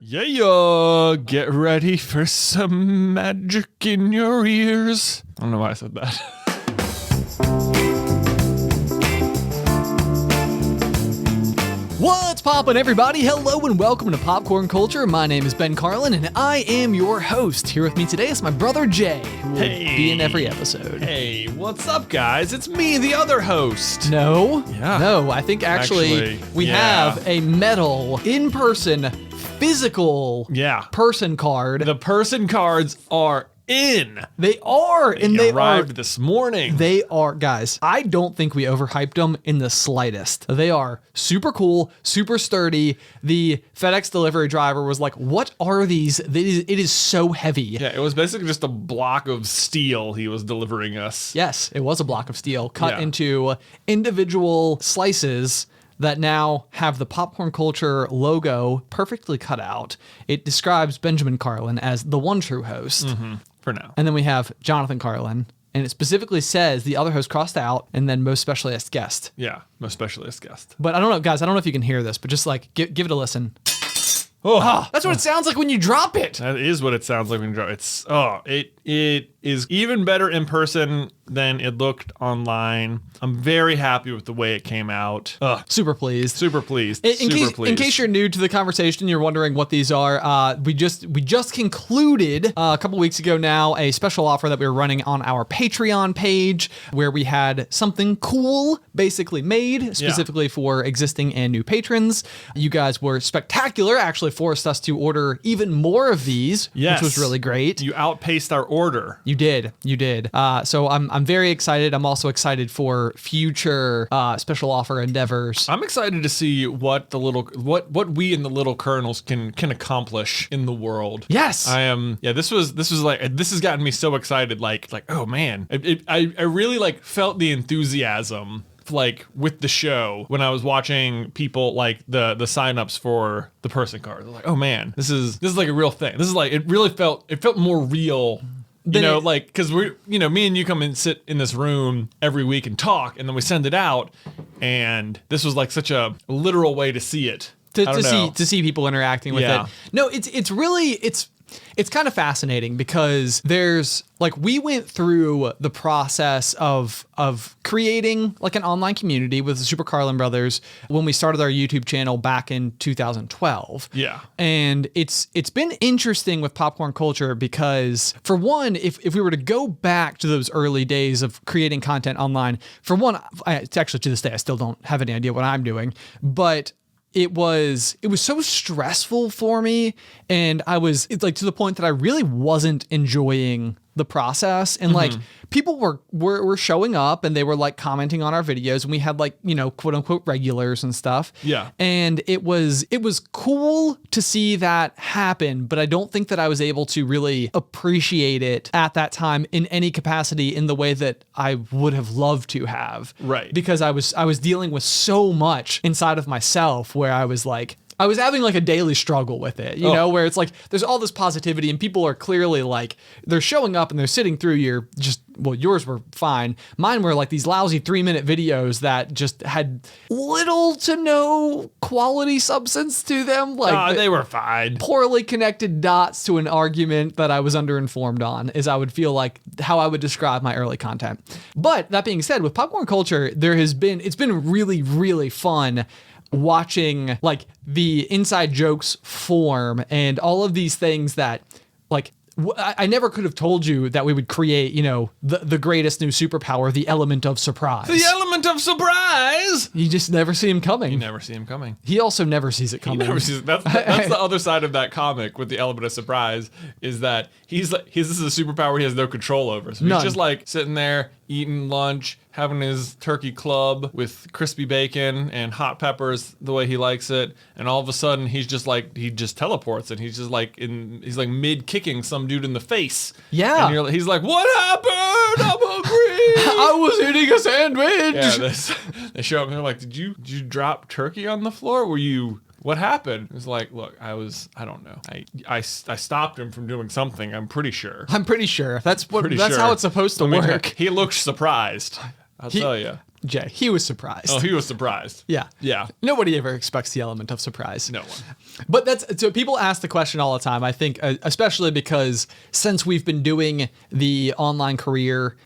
Yeah, get ready for some magic in your ears. I don't know why I said that. What's poppin', everybody? Hello and welcome to Popcorn Culture. My name is Ben Carlin and I am your host. Here with me today is my brother Jay, who will be in every episode. Hey, what's up, guys? It's me, the other host. No, Yeah. no, I think actually we have a metal, in-person, physical person card. The person cards are in. They are, and they arrived this morning. They are, guys, I don't think we overhyped them in the slightest. They are super cool, super sturdy. The FedEx delivery driver was like, what are these? It is so heavy. Yeah, it was basically just a block of steel he was delivering us. Yes, it was a block of steel cut into individual slices that now have the Popcorn Culture logo perfectly cut out. It describes Benjamin Carlin as the one true host. Mm-hmm. For now. And then we have Jonathan Carlin, and it specifically says the other host crossed out, and then most specialist guest. Yeah, most specialist guest. But I don't know, guys, I don't know if you can hear this, but just like, give it a listen. Oh, That's what it sounds like when you drop it. that is what it sounds like when you drop it. It is even better in person than it looked online. I'm very happy with the way it came out. Super pleased. Super pleased. In case you're new to the conversation, you're wondering what these are. We just concluded a couple weeks ago now a special offer that we were running on our Patreon page, where we had something cool basically made specifically for existing and new patrons. You guys were spectacular. Actually forced us to order even more of these, which was really great. You outpaced our order. You did. So I'm very excited. I'm also excited for future special offer endeavors. I'm excited to see what we in the little kernels can accomplish in the world. Yes. I am. Yeah, this has gotten me so excited. Like oh man, I really like felt the enthusiasm like with the show when I was watching people like the signups for the person card. They're like, oh man, this is like a real thing. This is like, it felt more real. Like, because me and you come and sit in this room every week and talk, and then we send it out, and this was like such a literal way to see it. To see people interacting with it. No, it's kind of fascinating because there's like, we went through the process of creating like an online community with the Super Carlin Brothers when we started our YouTube channel back in 2012. Yeah. And it's been interesting with Popcorn Culture because, for one, if we were to go back to those early days of creating content online, for one, it's actually to this day, I still don't have any idea what I'm doing, but it was so stressful for me, and it's like to the point that I really wasn't enjoying the process. And like, people were showing up and they were like commenting on our videos, and we had like, quote unquote regulars and stuff. Yeah. And it was cool to see that happen, but I don't think that I was able to really appreciate it at that time in any capacity in the way that I would have loved to have. Right. Because I was dealing with so much inside of myself where I was having like a daily struggle with it, where it's like, there's all this positivity and people are clearly like, they're showing up and they're sitting through yours were fine. Mine were like these lousy 3-minute videos that just had little to no quality substance to them. Like, they were fine. Poorly connected dots to an argument that I was underinformed on, is I would feel like how I would describe my early content. But that being said, with Popcorn Culture, it's been really, really fun watching like the inside jokes form and all of these things that like I never could have told you that we would create, the greatest new superpower, the element of surprise. The element of surprise! You just never see him coming. You never see him coming. He also never sees it coming. He never sees it. That's the other side of that comic with the element of surprise, is that this is a superpower he has no control over. So he's just like sitting there eating lunch, having his turkey club with crispy bacon and hot peppers the way he likes it, and all of a sudden he just teleports and he's like mid kicking some dude in the face. Yeah. And he's like, what happened? I'm hungry. I was eating a sandwich. Yeah, they show up and they're like, did you drop turkey on the floor? What happened? It's like, look, I don't know. I stopped him from doing something. I'm pretty sure. That's how it's supposed to work. He looks surprised. I'll tell you. Jay, he was surprised. Oh, he was surprised. Yeah. Yeah. Nobody ever expects the element of surprise. No one. But so people ask the question all the time, I think, especially because since we've been doing the online career,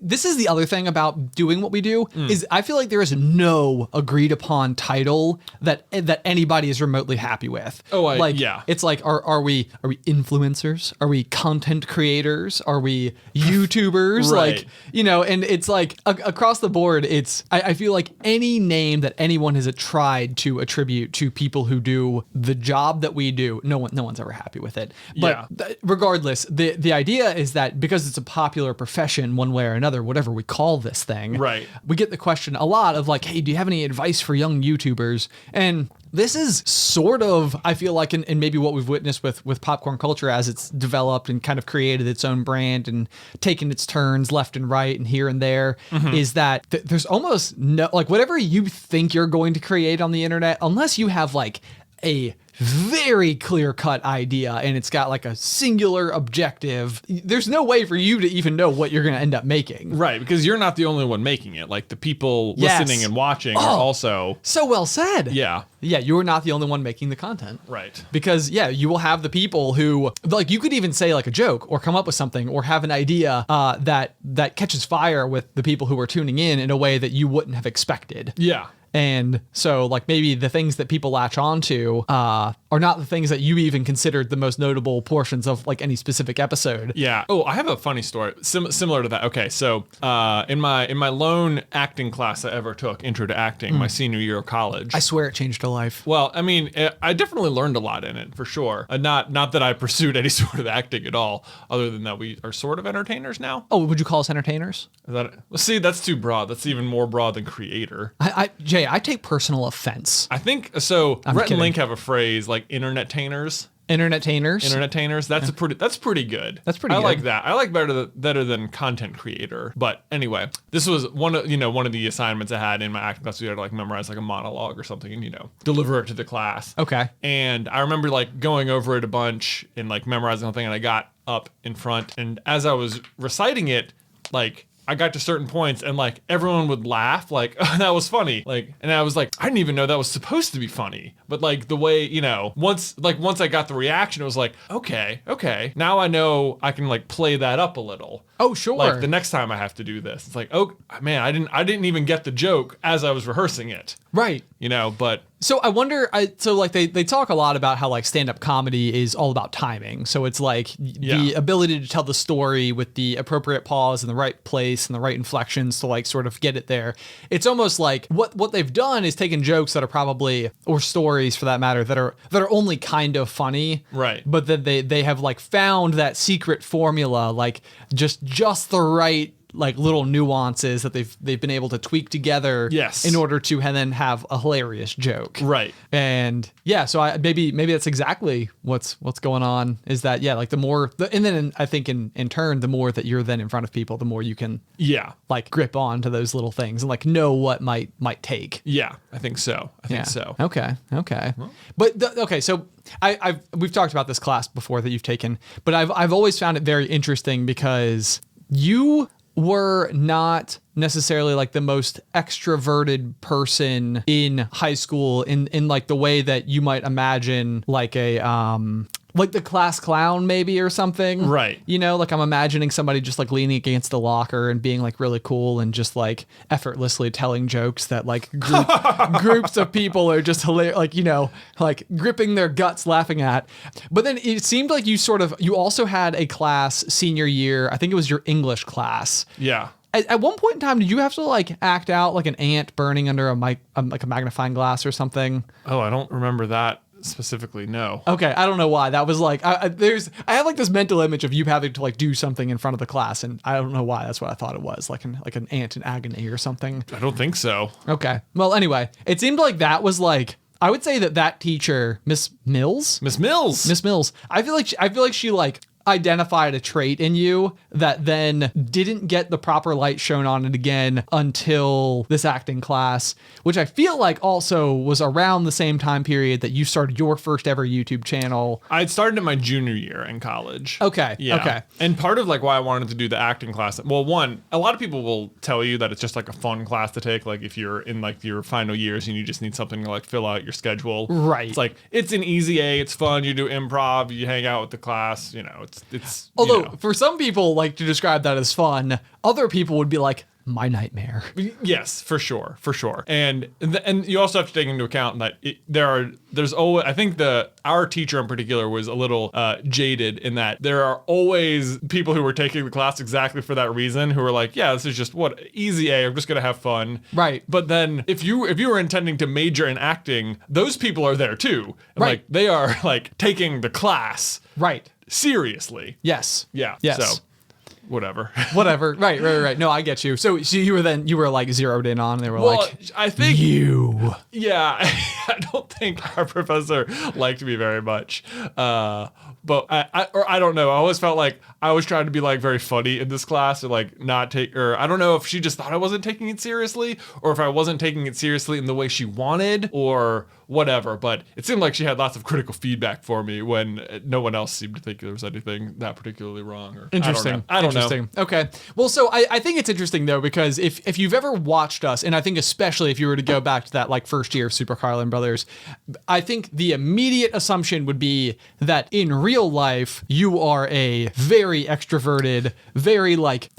this is the other thing about doing what we do is I feel like there is no agreed upon title that anybody is remotely happy with. Oh, yeah. It's like, are we influencers? Are we content creators? Are we YouTubers? Right. Like, you know, and it's like across the board, I feel like any name that anyone has tried to attribute to people who do the job that we do, no one's ever happy with it. But regardless, the idea is that because it's a popular profession one way or another, whatever we call this thing, right, we get the question a lot of like, hey, do you have any advice for young YouTubers? And this is sort of, I feel like, and maybe what we've witnessed with popcorn culture as it's developed and kind of created its own brand and taken its turns left and right and here and there, is that there's almost no, like, whatever you think you're going to create on the internet, unless you have like a very clear-cut idea and it's got like a singular objective, there's no way for you to even know what you're going to end up making. Right, because you're not the only one making it. Like, the people listening and watching are also... So well said. Yeah. Yeah, you're not the only one making the content. Right. Because, yeah, you will have the people who, like, you could even say like a joke or come up with something or have an idea that catches fire with the people who are tuning in a way that you wouldn't have expected. Yeah. And so, like, maybe the things that people latch onto are not the things that you even considered the most notable portions of, like, any specific episode. Yeah. Oh, I have a funny story similar to that. Okay, so in my lone acting class I ever took, Intro to Acting, my senior year of college. I swear it changed a life. Well, I mean, I definitely learned a lot in it, for sure. Not that I pursued any sort of acting at all, other than that we are sort of entertainers now. Oh, would you call us entertainers? Is that well, see, that's too broad. That's even more broad than creator. Jay, I take personal offense. I think so. I'm Rhett kidding. and Link have a phrase like internet-tainers. Entertainers. Entertainers. That's pretty good. That's pretty I good. like that. I like better than content creator. But anyway, this was one of the assignments I had in my acting class. We had to like memorize like a monologue or something and deliver it to the class. Okay. And I remember like going over it a bunch and like memorizing the whole thing, and I got up in front, and as I was reciting it, like, I got to certain points and like everyone would laugh like, oh, that was funny. Like, and I was like, I didn't even know that was supposed to be funny. But like the way, once I got the reaction, it was like, okay. Now I know I can like play that up a little. Oh, sure. Like the next time I have to do this, it's like, oh man, I didn't even get the joke as I was rehearsing it. Right. But so I wonder, so like they talk a lot about how like stand-up comedy is all about timing. So it's like the ability to tell the story with the appropriate pause in the right place and the right inflections to like sort of get it there. It's almost like what they've done is taken jokes that are probably, or stories for that matter, that are only kind of funny. Right. But that they have like found that secret formula, like just the right like little nuances that they've been able to tweak together in order to then have a hilarious joke. Right. And yeah, so maybe that's exactly what's going on, is that like the more and then I think in turn the more that you're then in front of people, the more you can like grip on to those little things and like know what might take. Yeah, I think so. Okay. Well. But okay, so we've talked about this class before that you've taken, but I've always found it very interesting because you were not necessarily like the most extroverted person in high school in like the way that you might imagine like a like the class clown maybe or something. Right. Like I'm imagining somebody just like leaning against the locker and being like really cool and just like effortlessly telling jokes that like groups of people are just hilarious, like, like gripping their guts laughing at. But then it seemed like you also had a class senior year, I think it was your English class. Yeah. At one point in time, did you have to like act out like an ant burning under a magnifying glass or something? Oh, I don't remember that specifically. No. Okay, I don't know why. That was like I have like this mental image of you having to like do something in front of the class, and I don't know why. That's what I thought it was, like an ant in agony or something. I don't think so. Okay. Well, anyway, it seemed like that was like, I would say that teacher, Miss Mills. I feel like I feel like she like identified a trait in you that then didn't get the proper light shown on it again until this acting class, which I feel like also was around the same time period that you started your first ever YouTube channel. I had started in my junior year in college. Okay. Yeah. Okay. And part of like why I wanted to do the acting class, well, one, a lot of people will tell you that it's just like a fun class to take. Like if you're in like your final years and you just need something to like fill out your schedule. Right. It's like, it's an easy A, it's fun. You do improv, you hang out with the class, you know, it's, Although you know. for some people like to describe that as fun, other people would be like, my nightmare. Yes, for sure. And you also have to take into account that there's always, I think our teacher in particular was a little jaded in that there are always people who were taking the class exactly for that reason who are like, yeah, this is just easy A, I'm just gonna have fun. Right. But then if you were intending to major in acting, those people are there too. And Right. like they are like taking the class Right. seriously. Yes. Yeah. Yes. So whatever. Whatever. Right. No, I get you. So you were like zeroed in on, and they were Well, like, I think you. Yeah, I don't think our professor liked me very much. But I don't know. I always felt like I was trying to be like very funny in this class, or like not take, or I don't know if she just thought I wasn't taking it seriously, or if I wasn't taking it seriously in the way she wanted, or whatever. But it seemed like she had lots of critical feedback for me when no one else seemed to think there was anything that particularly wrong. Or Interesting. I don't know. Okay. Well, so I think it's interesting though, because if you've ever watched us, and I think especially if you were to go back to that like first year of Super Carlin Brothers, I think the immediate assumption would be that in real life you are a very extroverted, very like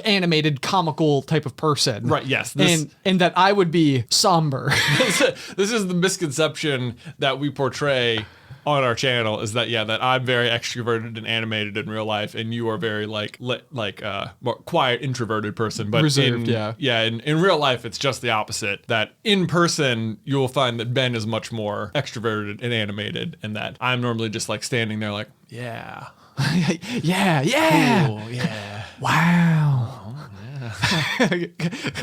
animated, comical type of person. Right. Yes. And that I would be somber. This is the misconception that we portray on our channel, is that that I'm very extroverted and animated in real life, and you are very more quiet, introverted person. But reserved, in real life it's just the opposite. That in person you will find that Ben is much more extroverted and animated, and that I'm normally just like standing there like, yeah. yeah. Cool, yeah. Wow.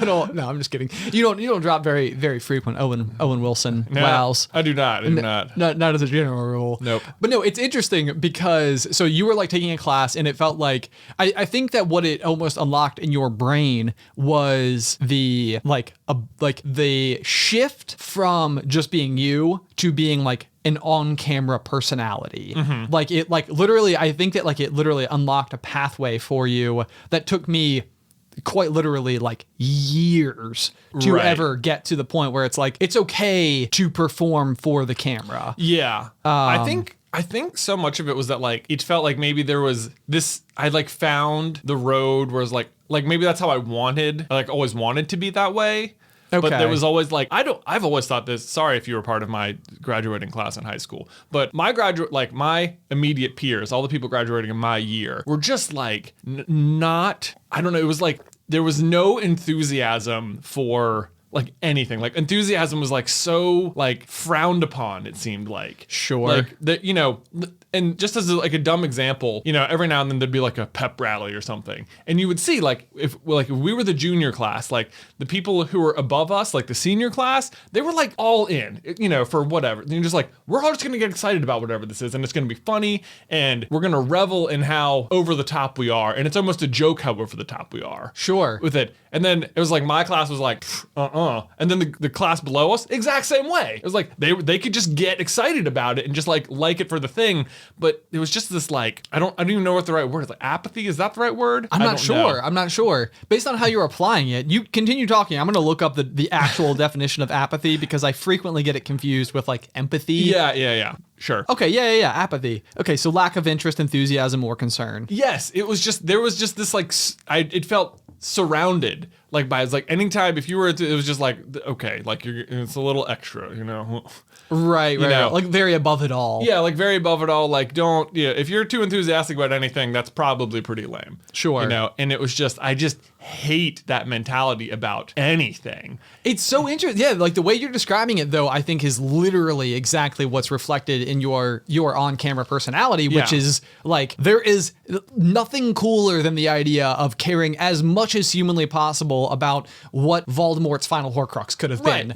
No, I'm just kidding. You don't drop very, very frequent Owen Wilson wows. I do not. Not as a general rule. Nope. But no, it's interesting because so you were like taking a class, and it felt like I think that what it almost unlocked in your brain was the the shift from just being you to being like an on-camera personality. Mm-hmm. I think that it literally unlocked a pathway for you that took me quite literally like years to ever get to the point where it's like it's okay to perform for the camera. Yeah. I think so much of it was that like it felt like maybe there was this, I like found the road where it's like maybe that's how I always wanted to be that way. Okay. But there was always like, I've always thought this, sorry if you were part of my graduating class in high school, but my immediate peers, all the people graduating in my year were just like, not, I don't know, it was like, there was no enthusiasm for like anything. Like enthusiasm was like so like frowned upon, it seemed like. Sure. Like that, and just as like a dumb example, every now and then there'd be like a pep rally or something. And you would see like if we were the junior class, like the people who were above us, like the senior class, they were like all in, for whatever. And you're just like, we're all just going to get excited about whatever this is. And it's going to be funny. And we're going to revel in how over the top we are. And it's almost a joke how over the top we are. Sure. With it. And then it was like my class was like, and then the class below us, exact same way. It was like they could just get excited about it and just like it for the thing. But it was just this like, I don't even know what the right word is. Like apathy, is that the right word? I'm not sure. Based on how you're applying it, you continue talking. I'm going to look up the actual definition of apathy because I frequently get it confused with like empathy. Yeah. Sure. Okay, yeah. Apathy. Okay, so lack of interest, enthusiasm, or concern. Yes, there was just this like, it felt surrounded like by, it's like anytime if you were to, it was just like, okay, like it's a little extra, Right. Like very above it all. Yeah, like very above it all. Like if you're too enthusiastic about anything, that's probably pretty lame. Sure. And it was just, I just hate that mentality about anything. It's so interesting. Yeah, like the way you're describing it though, I think is literally exactly what's reflected in your on-camera personality, which is like there is nothing cooler than the idea of caring as much as humanly possible about what Voldemort's final Horcrux could have been.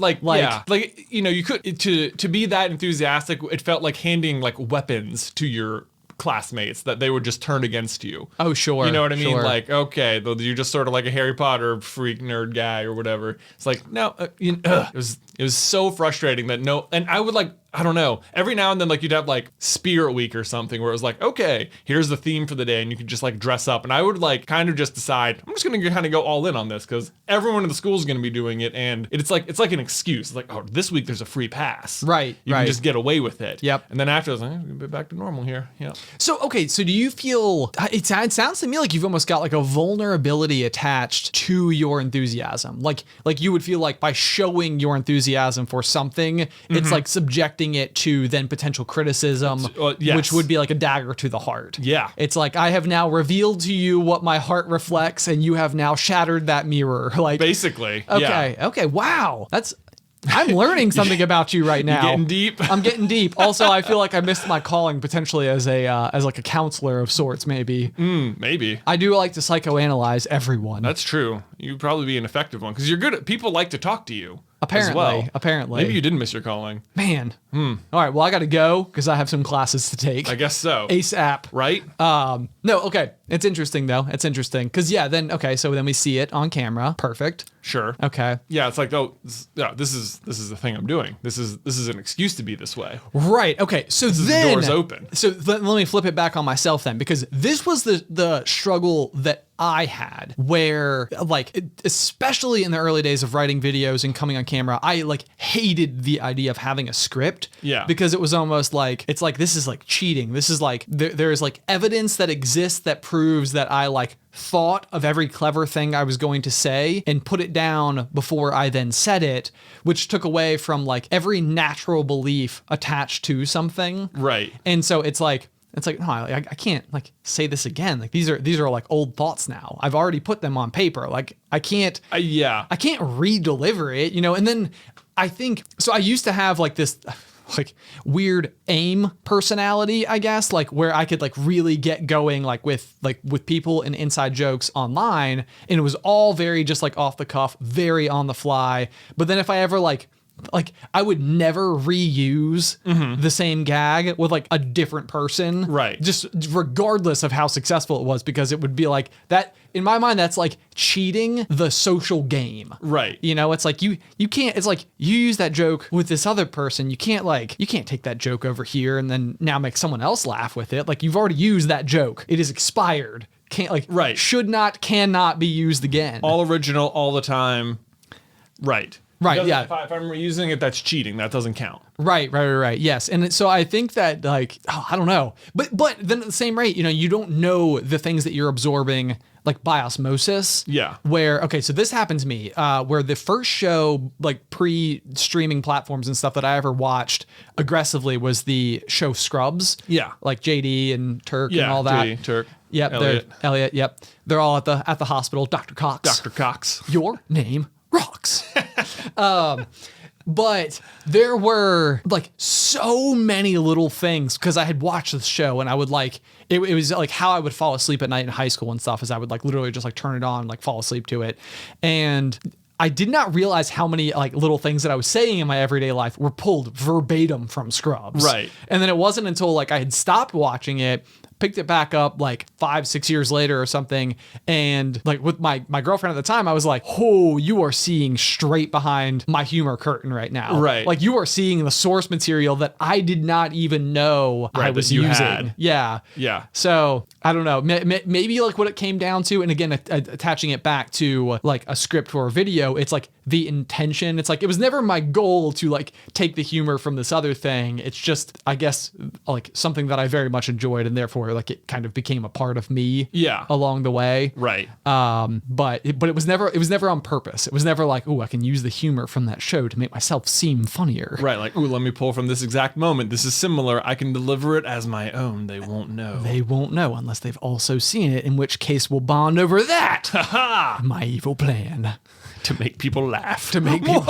You could to be that enthusiastic. It felt like handing like weapons to your classmates that they would just turn against you. Oh, sure. You know what I mean? Sure. Like, okay, you're just sort of like a Harry Potter freak nerd guy or whatever. It's like, no, it was so frustrating that and I would like, I don't know, every now and then like you'd have like Spirit Week or something where it was like, okay, here's the theme for the day and you could just like dress up. And I would like kind of just decide, I'm just going to kind of go all in on this because everyone in the school is going to be doing it. And it's like an excuse. It's like, oh, this week there's a free pass. Right. You can just get away with it. Yep. And then after, I was like, we'll be back to normal here. Yeah. So, okay, so do you feel, it sounds to me like you've almost got like a vulnerability attached to your enthusiasm. Like you would feel like by showing your enthusiasm for something, it's like subjecting it to then potential criticism, yes. which would be like a dagger to the heart. Yeah. It's like, I have now revealed to you what my heart reflects and you have now shattered that mirror. Like, basically. okay. Yeah. Okay. Wow. I'm learning something about you right now. Getting deep. I'm getting deep. Also, I feel like I missed my calling potentially as like a counselor of sorts, maybe. Maybe. I do like to psychoanalyze everyone. That's true. You'd probably be an effective one because you're good at, people like to talk to you. Apparently. Maybe you didn't miss your calling. Man. All right. Well, I got to go because I have some classes to take. I guess so. ASAP. Right? No. Okay. It's interesting though. It's interesting because so then we see it on camera. Perfect. Sure. Okay. Yeah. It's like, this is the thing I'm doing. This is an excuse to be this way. Right. Okay. So then The door's open. So let me flip it back on myself then, because this was the struggle that I had where, like, especially in the early days of writing videos and coming on camera, I like hated the idea of having a script. Yeah. Because it was almost like, it's like, this is like cheating. This is like, there's like evidence that exists that proves that I like thought of every clever thing I was going to say and put it down before I then said it, which took away from like every natural belief attached to something. Right. And so it's like, no, I can't like say this again. Like these are like old thoughts now. I've already put them on paper. Like I can't re-deliver it, you know? And then I think, so I used to have like this like weird AIM personality, I guess, like where I could like really get going like with people and inside jokes online. And it was all very just like off the cuff, very on the fly. But then if I ever like I would never reuse the same gag with like a different person. Right. Just regardless of how successful it was, because it would be like that in my mind, that's like cheating the social game. Right. You know, it's like you can't, it's like you use that joke with this other person. You can't take that joke over here and then now make someone else laugh with it. Like you've already used that joke. It is expired. Cannot be used again. All original, all the time. Right. Right, yeah. If I'm reusing it, that's cheating. That doesn't count. Right. Yes. And so I think that like, I don't know. But then at the same rate, you know, you don't know the things that you're absorbing like by osmosis. Yeah. Where, okay, so this happened to me, where the first show, like pre-streaming platforms and stuff that I ever watched aggressively was the show Scrubs. Yeah. Like JD and Turk and all that. JD, Turk. Yep. Elliot. Yep. They're all at the hospital. Dr. Cox. Your name rocks. But there were like so many little things because I had watched this show and I would like, it was like how I would fall asleep at night in high school and stuff, is I would like literally just like turn it on, like fall asleep to it. And I did not realize how many like little things that I was saying in my everyday life were pulled verbatim from Scrubs. Right. And then it wasn't until like I had stopped watching it, picked it back up like 5-6 years later or something, and like with my girlfriend at the time, I was like, oh, you are seeing straight behind my humor curtain right now. Right. Like you are seeing the source material that I did not even know I was using. Yeah. So I don't know, maybe like what it came down to, and again, attaching it back to like a script or a video, it's like the intention. It's like, it was never my goal to like take the humor from this other thing. It's just, I guess, like something that I very much enjoyed, and therefore like it kind of became a part of me along the way. Right. But it was never on purpose. It was never like, oh, I can use the humor from that show to make myself seem funnier. Right. Like, oh, let me pull from this exact moment. This is similar. I can deliver it as my own. They won't know. They won't know unless they've also seen it, in which case we'll bond over that. Ha! My evil plan. To make people laugh. To make people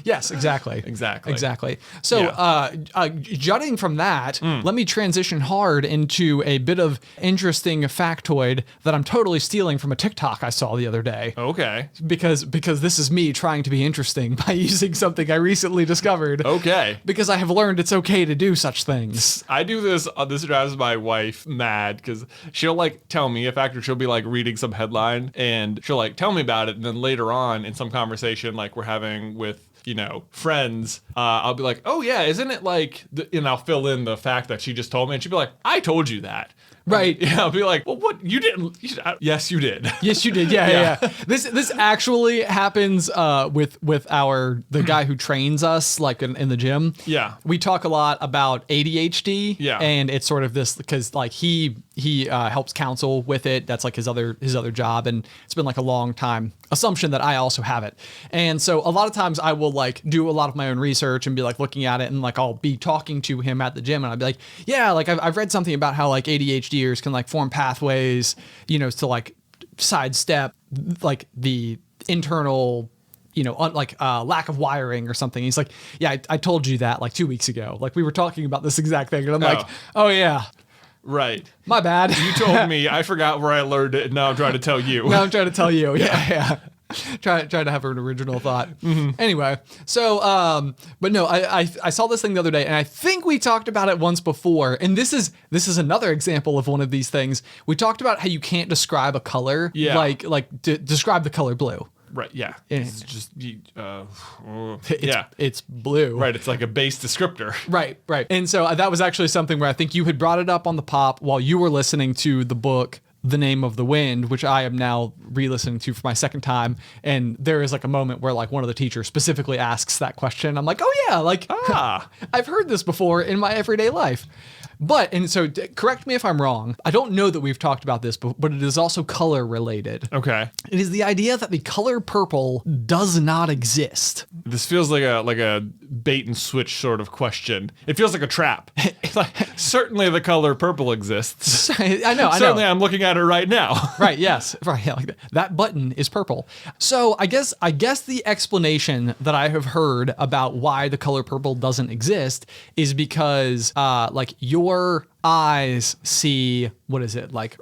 Yes, exactly. Exactly. So, Yeah. jutting from that, let me transition hard into a bit of interesting factoid that I'm totally stealing from a TikTok I saw the other day. Okay. Because this is me trying to be interesting by using something I recently discovered. Okay. Because I have learned it's okay to do such things. I do this. This drives my wife mad because she'll like tell me a fact, or she'll be like reading some headline and she'll like tell me about it, and then later on in some conversation like we're having with friends, I'll be like, oh yeah, isn't it like, and I'll fill in the fact that she just told me, and she'll be like, I told you that. Right. Yeah, I'll be like, well, what? You didn't. Yes, you did. Yes, you did. Yeah. This actually happens with the guy who trains us, like in the gym. Yeah. We talk a lot about ADHD. Yeah. And it's sort of this because like he helps counsel with it. That's like his other job, and it's been like a long time assumption that I also have it. And so a lot of times I will like do a lot of my own research and be like looking at it, and like I'll be talking to him at the gym, and I'll be like, yeah, like I've read something about how like ADHDers can like form pathways, to like sidestep like the internal lack of wiring or something. He's like, yeah, I told you that like 2 weeks ago. Like we were talking about this exact thing. And I'm like, oh yeah. Right. My bad. You told me. I forgot where I learned it, and now I'm trying to tell you. Now I'm trying to tell you. Yeah. Try to have an original thought. Anyway, so but no, I saw this thing the other day, and I think we talked about it once before. And this is another example of one of these things. We talked about how you can't describe a color, describe the color blue. Right. Yeah. It's just it's blue. Right. It's like a base descriptor. Right. And so that was actually something where I think you had brought it up on the pop while you were listening to the book The Name of the Wind, which I am now re-listening to for my second time. And there is like a moment where like one of the teachers specifically asks that question. I'm like, oh yeah, like I've heard this before in my everyday life. And so correct me if I'm wrong. I don't know that we've talked about this, but it is also color related. Okay. It is the idea that the color purple does not exist. This feels like a bait and switch sort of question. It feels like a trap. Certainly the color purple exists. I know. Certainly I'm looking at it right now. Right. Yes. Right. Yeah, like that. That button is purple. So I guess the explanation that I have heard about why the color purple doesn't exist is because like your eyes see, what is it, like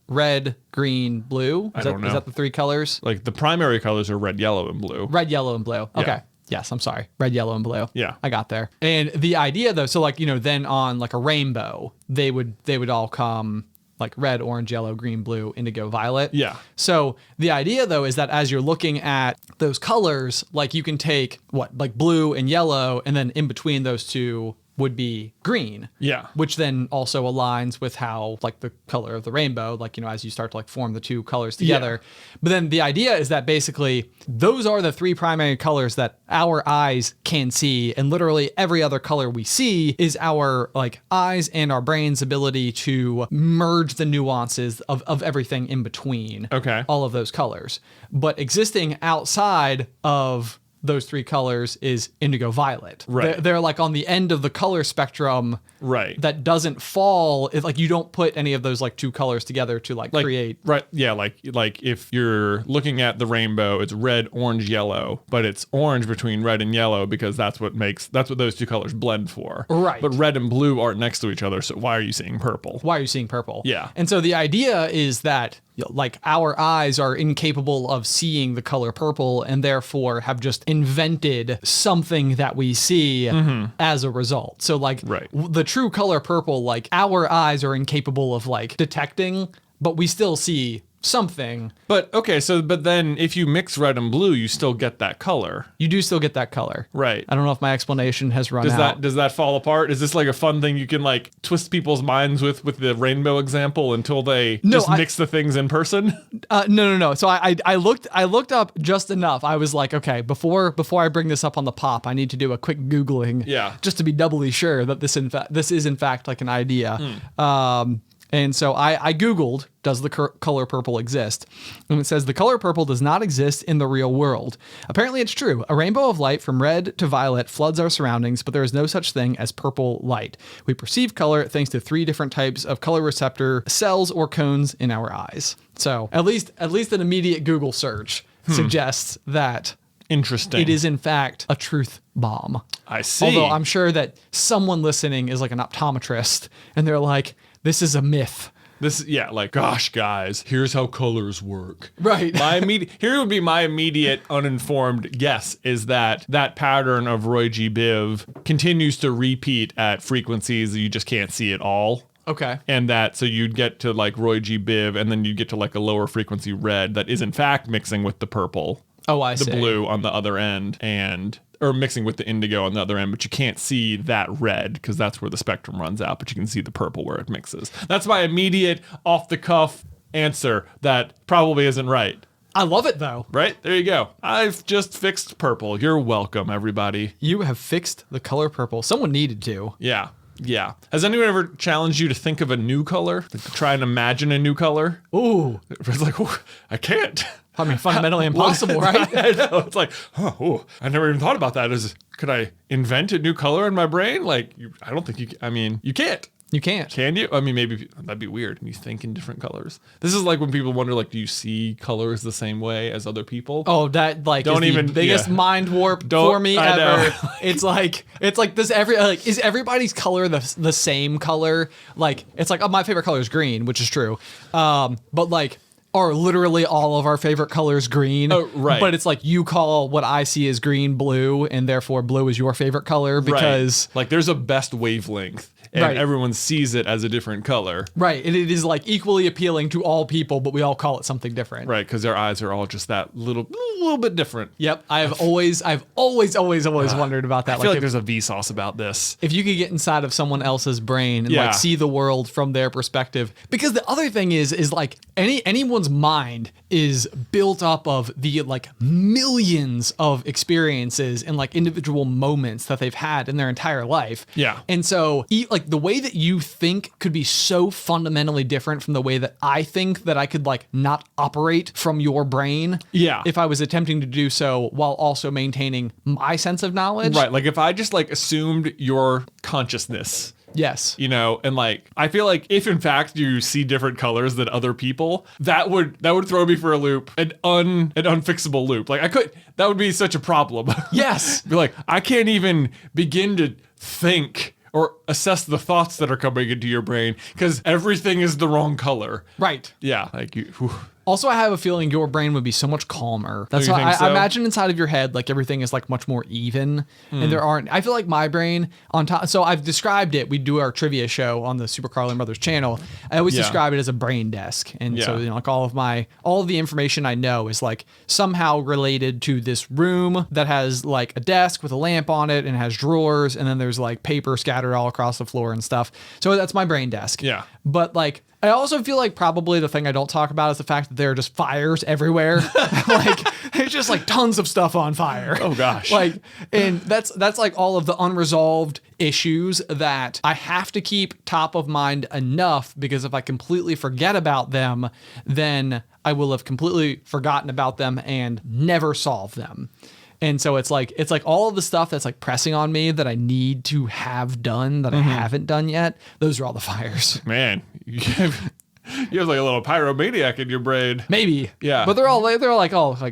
red, green, blue? I don't know. Is that the three colors? Like the primary colors are red, yellow, and blue. Red, yellow, and blue. Okay. Yeah. Yes, I'm sorry. Red, yellow, and blue. Yeah. I got there. And the idea though, so like, then on like a rainbow, they would all come like red, orange, yellow, green, blue, indigo, violet. Yeah. So the idea though is that as you're looking at those colors, like you can take like blue and yellow, and then in between those two would be green. Yeah. Which then also aligns with how like the color of the rainbow, like, as you start to like form the two colors together. Yeah. But then the idea is that basically those are the three primary colors that our eyes can see. And literally every other color we see is our like eyes and our brain's ability to merge the nuances of everything in between. Okay. All of those colors. But existing outside of those three colors is indigo violet. Right. They're like on the end of the color spectrum. Right. That doesn't fall. It's like you don't put any of those like two colors togetger to like create. Right. Yeah. Like if you're looking at the rainbow, it's red, orange, yellow, but it's orange between red and yellow because that's what those two colors blend for. Right. But red and blue aren't next to each other. So why are you seeing purple? Why are you seeing purple? Yeah. And so the idea is that like our eyes are incapable of seeing the color purple and therefore have just invented something that we see as a result. So like the true color purple, like our eyes are incapable of like detecting, but we still see something. But okay, but then if you mix red and blue, you still get that color. You do still get that color. Right. I don't know if my explanation has run out. Does that fall apart? Is this like a fun thing you can like twist people's minds with the rainbow example until they mix the things in person? No. So I looked up just enough. I was like, okay, before I bring this up on the pop, I need to do a quick Googling. Yeah. Just to be doubly sure that this is in fact like an idea. And so I Googled, does the color purple exist? And it says the color purple does not exist in the real world. Apparently it's true. A rainbow of light from red to violet floods our surroundings, but there is no such thing as purple light. We perceive color thanks to 3 different types of color receptor cells or cones in our eyes. So at least an immediate Google search suggests that Interesting. It is in fact a truth bomb. I see. Although I'm sure that someone listening is like an optometrist and they're like, this is a myth. Like, gosh, guys, here's how colors work. Right. Here would be my immediate uninformed guess is that pattern of Roy G. Biv continues to repeat at frequencies that you just can't see at all. Okay. And so you'd get to like Roy G. Biv, and then you'd get to like a lower frequency red that is in fact mixing with the purple. Oh, I see. The blue on the other end, or mixing with the indigo on the other end, but you can't see that red because that's where the spectrum runs out, but you can see the purple where it mixes. That's my immediate off-the-cuff answer that probably isn't right. I love it, though. Right? There you go. I've just fixed purple. You're welcome, everybody. You have fixed the color purple. Someone needed to. Yeah. Yeah. Has anyone ever challenged you to think of a new color? Like to try and imagine a new color? Ooh. It's like, oh, I can't. I mean, fundamentally impossible, right? I know. It's like, I never even thought about that. Could I invent a new color in my brain? Like, I don't think you can't. You can't. Can you? I mean, maybe that'd be weird. You think in different colors. This is like when people wonder, like, do you see colors the same way as other people? Oh, that like Don't is even- the biggest yeah. mind warp Don't- for me I ever. know. It's like is everybody's color the same color? Like it's like my favorite color is green, which is true. But like are literally all of our favorite colors green? Oh, right. But it's like you call what I see as green blue, and therefore blue is your favorite color because Right. Like there's a best wavelength. And Right. everyone sees it as a different color. right, and it is like equally appealing to all people, but we all call it something different. Right, because their eyes are all just that little bit different. Yep, I've always wondered about that. I feel like if, there's a Vsauce about this. if you could get inside of someone else's brain and Yeah. like see the world from their perspective, because the other thing is like anyone's mind is built up of the like millions of experiences and like individual moments that they've had in their entire life. Yeah. And so like the way that you think could be so fundamentally different from the way that I think that I could like not operate from your brain. Yeah. If I was attempting to do so while also maintaining my sense of knowledge. Right, like if I just like assumed your consciousness, Yes. you know, and like I feel like if in fact you see different colors than other people, that would throw me for a loop, an unfixable loop. Like that would be such a problem. Yes. Be like, I can't even begin to think or assess the thoughts that are coming into your brain because everything is the wrong color. Right. Yeah, like you. Whew. Also, I have a feeling your brain would be so much calmer. That's you why think I so? imagine inside of your head, like everything is like much more even, and there aren't. I feel like my brain on top. So I've described it. We do our trivia show on the Super Carlin Brothers channel. I always Yeah. describe it as a brain desk, and so Yeah. you know, like all of the information I know is like somehow related to this room that has like a desk with a lamp on it and it has drawers, and then there's like paper scattered all across the floor and stuff. So that's my brain desk. Yeah. But like, I also feel like probably the thing I don't talk about is the fact that there are just fires everywhere. Like there's just like tons of stuff on fire. Oh gosh. Like, and that's like all of the unresolved issues that I have to keep top of mind enough, because if I completely forget about them, then I will have completely forgotten about them and never solve them. And so it's like all of the stuff that's like pressing on me that I need to have done that I haven't done yet. Those are all the fires. Man, you have like a little pyromaniac in your brain. Maybe. Yeah. But they're all like,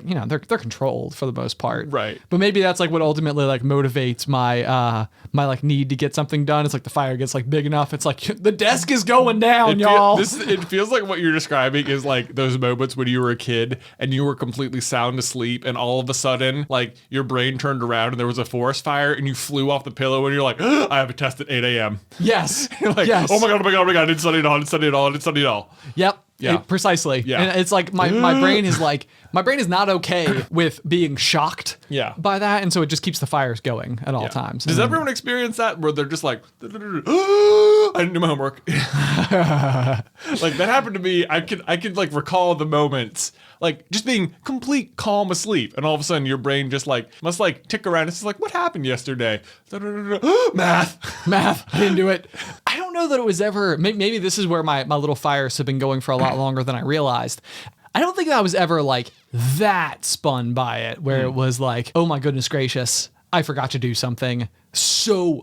you know, they're controlled for the most part. Right. But maybe that's like what ultimately like motivates my my like need to get something done. It's like the fire gets like big enough. It's like the desk is going down, y'all. It feels like what you're describing is like those moments when you were a kid and you were completely sound asleep, and all of a sudden, like your brain turned around and there was a forest fire, and you flew off the pillow, and you're like, I have a test at 8 a.m. Yes. You're like, yes. oh my god, I didn't study it all, I didn't study it all. Yep. Yeah. Precisely. Yeah. And it's like my brain is like, my brain is not okay with being shocked Yeah. by that. And so it just keeps the fires going at all Yeah. times. Does And- everyone experience that where they're just like, I didn't do my homework? Like that happened to me. I could like recall the moments, like just being complete calm asleep, and all of a sudden your brain just like must like tick around. It's just like, what happened yesterday? Math. I didn't do it. I don't know that it was ever, maybe this is where my little fires have been going for a lot longer than I realized. I don't think I was ever like that spun by it, where it was like, oh my goodness gracious, I forgot to do something so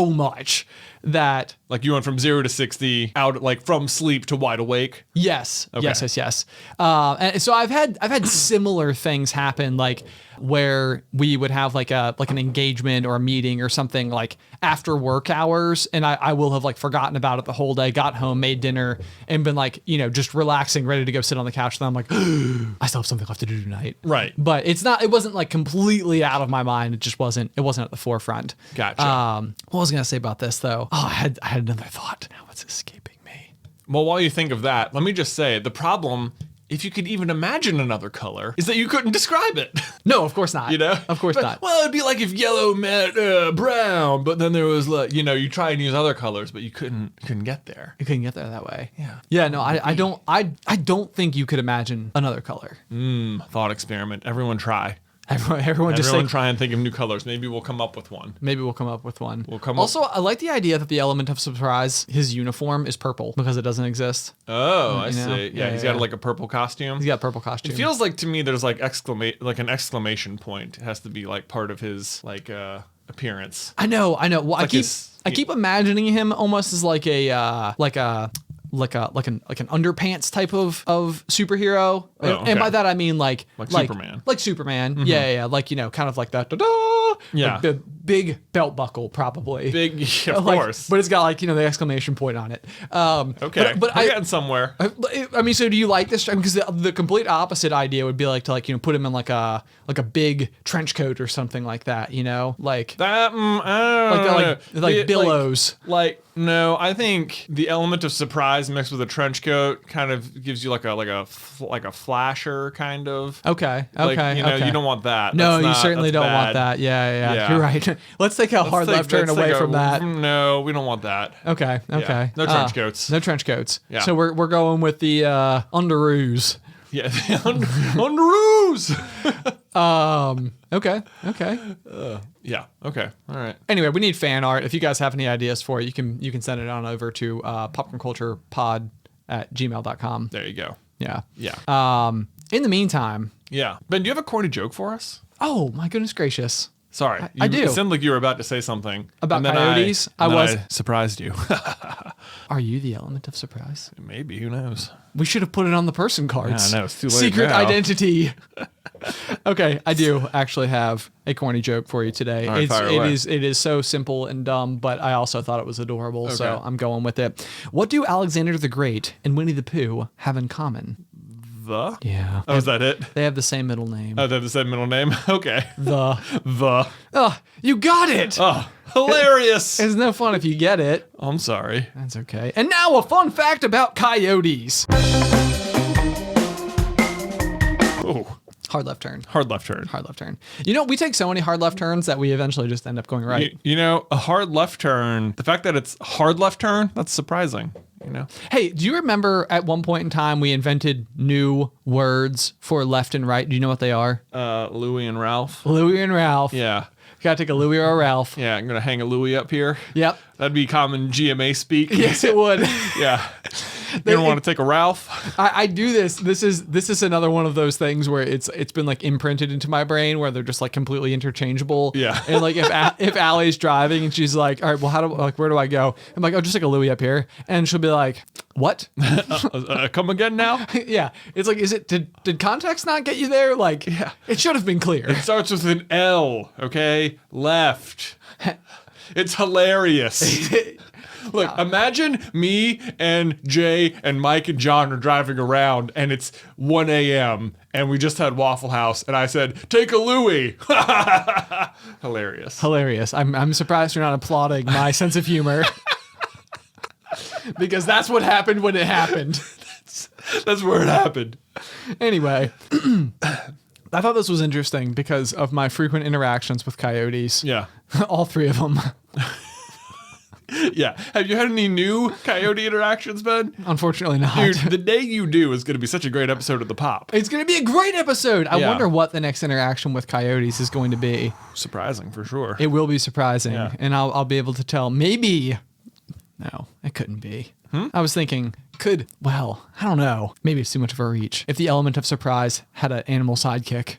much that Like you went from 0 to 60 out, like from sleep to wide awake. Yes. Okay. Yes. And so I've had similar things happen, like where we would have like an engagement or a meeting or something like after work hours, and I will have like forgotten about it the whole day, got home, made dinner, and been like, just relaxing, ready to go sit on the couch. Then I'm like, I still have something left to do tonight. Right. But it wasn't like completely out of my mind. It just wasn't at the forefront. Gotcha. What was I gonna say about this though? Oh, I had another thought. Now it's escaping me. Well, while you think of that, let me just say the problem, if you could even imagine another color, is that you couldn't describe it. No, of course not. Of course not. Well, it'd be like if yellow met brown, but then there was like, you try and use other colors, but you couldn't get there. You couldn't get there that way. Yeah. Yeah. No, I don't think you could imagine another color. Thought experiment. Everyone try. Everyone just think, try and think of new colors. Maybe we'll come up with one. Also, I like the idea that the element of surprise, his uniform is purple because it doesn't exist. Oh, I see. Yeah, he's got like a purple costume. He's got a purple costume. It feels like to me there's like an exclamation point. It has to be like part of his like appearance. I know. Well, like I keep imagining him almost as like an underpants type of superhero. Oh, okay. And by that I mean like Superman. Like Superman. Mm-hmm. Yeah. Like, kind of like that. Da-da! Yeah. Like the big belt buckle, probably. Big, of course. But it's got like, the exclamation point on it. Okay. But we're getting somewhere. I mean, so do you like this? Because the complete opposite idea would be like to put him in like a big trench coat or something like that, like that. I don't know. like billows. No, I think the element of surprise mixed with a trench coat kind of gives you like a flasher kind of. Okay. You don't want that. No, you certainly don't want that. Yeah. You're right. Let's take a hard left turn away from that. No, we don't want that. Okay. Yeah. No trench coats. No trench coats. Yeah. So we're going with the underoos. Yeah, the underoos. Okay. Yeah. Okay. All right. Anyway, we need fan art. If you guys have any ideas for it, you can send it on over to popcornculturepod@gmail.com. There you go. Yeah. Yeah. In the meantime. Yeah. Ben, do you have a corny joke for us? Oh my goodness gracious. Sorry. I do. It sounded like you were about to say something. About coyotes? I surprised you. Are you the element of surprise? Maybe. Who knows? We should have put it on the person cards. Yeah, I know. It's too late Secret now. identity. Okay, I do actually have a corny joke for you today. All right, fire away. It is so simple and dumb, but I also thought it was adorable, so Okay. I'm going with it. What do Alexander the Great and Winnie the Pooh have in common? The? Yeah. Oh, is that it? They have the same middle name. Oh, they have the same middle name? Okay. The. The. Oh, you got it! Oh, hilarious. It's no fun if you get it. I'm sorry. That's okay. And now a fun fact about coyotes. Oh. Hard left turn. Hard left turn. Hard left turn. We take so many hard left turns that we eventually just end up going right. A hard left turn, the fact that it's hard left turn, that's surprising. Hey, do you remember at one point in time we invented new words for left and right? Do you know what they are? Louie and Ralph. Louie and Ralph. Yeah. Gotta take a Louie or a Ralph. Yeah, I'm going to hang a Louie up here. Yep. That'd be common GMA speak. Yes, it would. Yeah. You don't want to take a Ralph? I do this. This is another one of those things where it's been like imprinted into my brain where they're just like completely interchangeable. Yeah. And like if Allie's driving and she's like, all right, well, where do I go? I'm like, oh, just like a Louie up here. And she'll be like, what? Come again now? Yeah. It's like, did context not get you there? Like, yeah. It should have been clear. It starts with an L, okay? Left. It's hilarious. Look, imagine me and Jay and Mike and John are driving around and it's 1 a.m. and we just had Waffle House and I said, take a Louie. Hilarious. Hilarious. I'm surprised you're not applauding my sense of humor. Because that's what happened when it happened. That's where it happened. Anyway, I thought this was interesting because of my frequent interactions with coyotes. Yeah. All three of them. Yeah. Have you had any new coyote interactions, Ben? Unfortunately not. Dude, the day you do is going to be such a great episode of The Pop. It's going to be a great episode. I Yeah. wonder what the next interaction with coyotes is going to be. Surprising, for sure. It will be surprising. Yeah. And I'll be able to tell. Maybe. No, it couldn't be. I was thinking, I don't know. Maybe it's too much of a reach. If the element of surprise had an animal sidekick.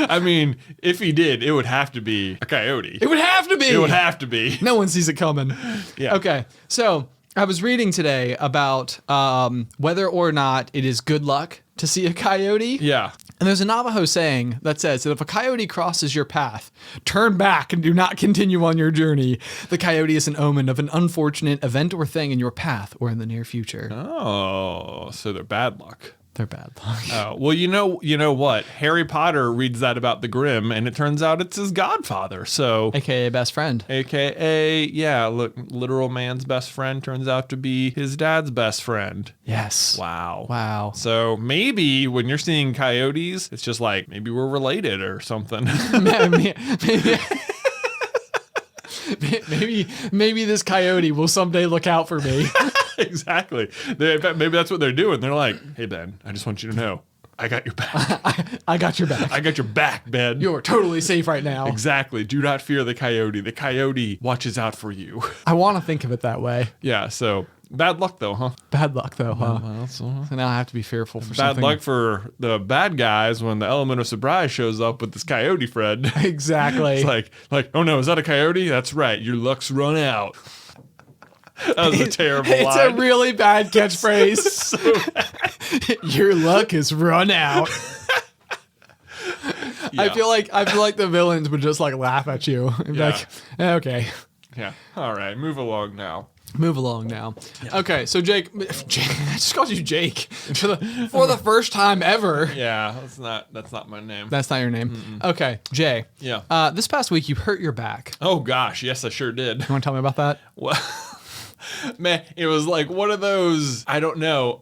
I mean, if he did, it would have to be a coyote. It would have to be. It would have to be. No one sees it coming. Yeah. Okay. So I was reading today about whether or not it is good luck to see a coyote. Yeah. And there's a Navajo saying that says that if a coyote crosses your path, turn back and do not continue on your journey. The coyote is an omen of an unfortunate event or thing in your path or in the near future. Oh, so they're bad luck. They're bad luck. Oh, well, you know what? Harry Potter reads that about the Grimm, and it turns out it's his godfather. So, AKA best friend. AKA, yeah, look, literal man's best friend turns out to be his dad's best friend. Yes. Wow. Wow. So maybe when you're seeing coyotes, it's just like maybe we're related or something. Maybe this coyote will someday look out for me. Exactly. Maybe that's what they're doing. They're like, hey, Ben, I just want you to know, I got your back. I got your back. I got your back, Ben. You're totally safe right now. Exactly. Do not fear the coyote. The coyote watches out for you. I want to think of it that way. Yeah, so bad luck though, huh? Bad luck though, huh? Well, So now I have to be fearful for bad something. luck for the bad guys when the element of surprise shows up with this coyote friend. Exactly. It's like, oh no, is that a coyote? That's right. Your luck's run out. That was a terrible line. It's a really bad catchphrase. Your luck has run out. Yeah. I feel like the villains would just like laugh at you and be Yeah. like, okay, Yeah. All right, move along now. move along now. Okay, so Jake, I just called you Jake for the first time ever. Yeah, that's not my name. That's not your name. Okay, Jay. Yeah. This past week you hurt your back. Oh gosh, yes, I sure did. You want to tell me about that? Well, man, it was like one of those, I don't know,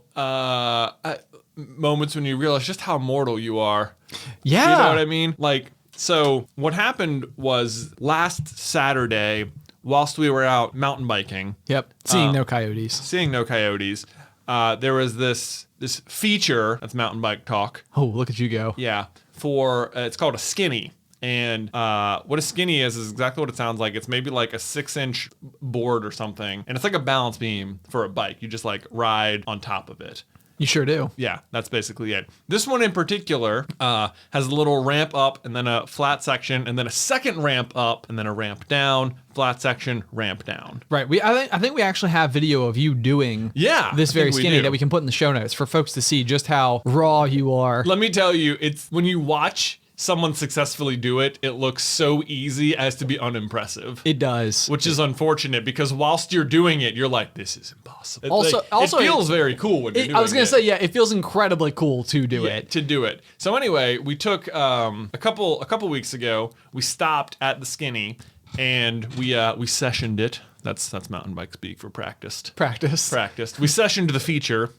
moments when you realize just how mortal you are. Yeah. You know what I mean? Like, so what happened was last Saturday, whilst we were out mountain biking, Yep. Seeing no coyotes. seeing no coyotes, there was this feature, that's mountain bike talk. Oh, look at you go. Yeah. For, it's called a skinny. And what a skinny is exactly what it sounds like. It's maybe like a 6-inch board or something. And it's like a balance beam for a bike. You just like ride on top of it. You sure do. Yeah, that's basically it. This one in particular has a little ramp up and then a flat section and then a second ramp up and then a ramp down, flat section, ramp down. Right. I think we actually have video of you doing Yeah, this I very think we skinny do. that we can put in the show notes for folks to see just how raw you are. Let me tell you, it's when you watch someone successfully do it, it looks so easy as to be unimpressive. It does. Which is unfortunate because whilst you're doing it, you're like, this is impossible. Also- it feels very cool when you're doing it. I was going to say, yeah, it feels incredibly cool to do it. To do it. So anyway, we took a couple weeks ago. We stopped at the skinny and we sessioned it. That's mountain bike speak for practiced. Practiced. We sessioned the feature.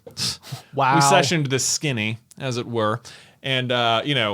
Wow. We sessioned this skinny, as it were. And,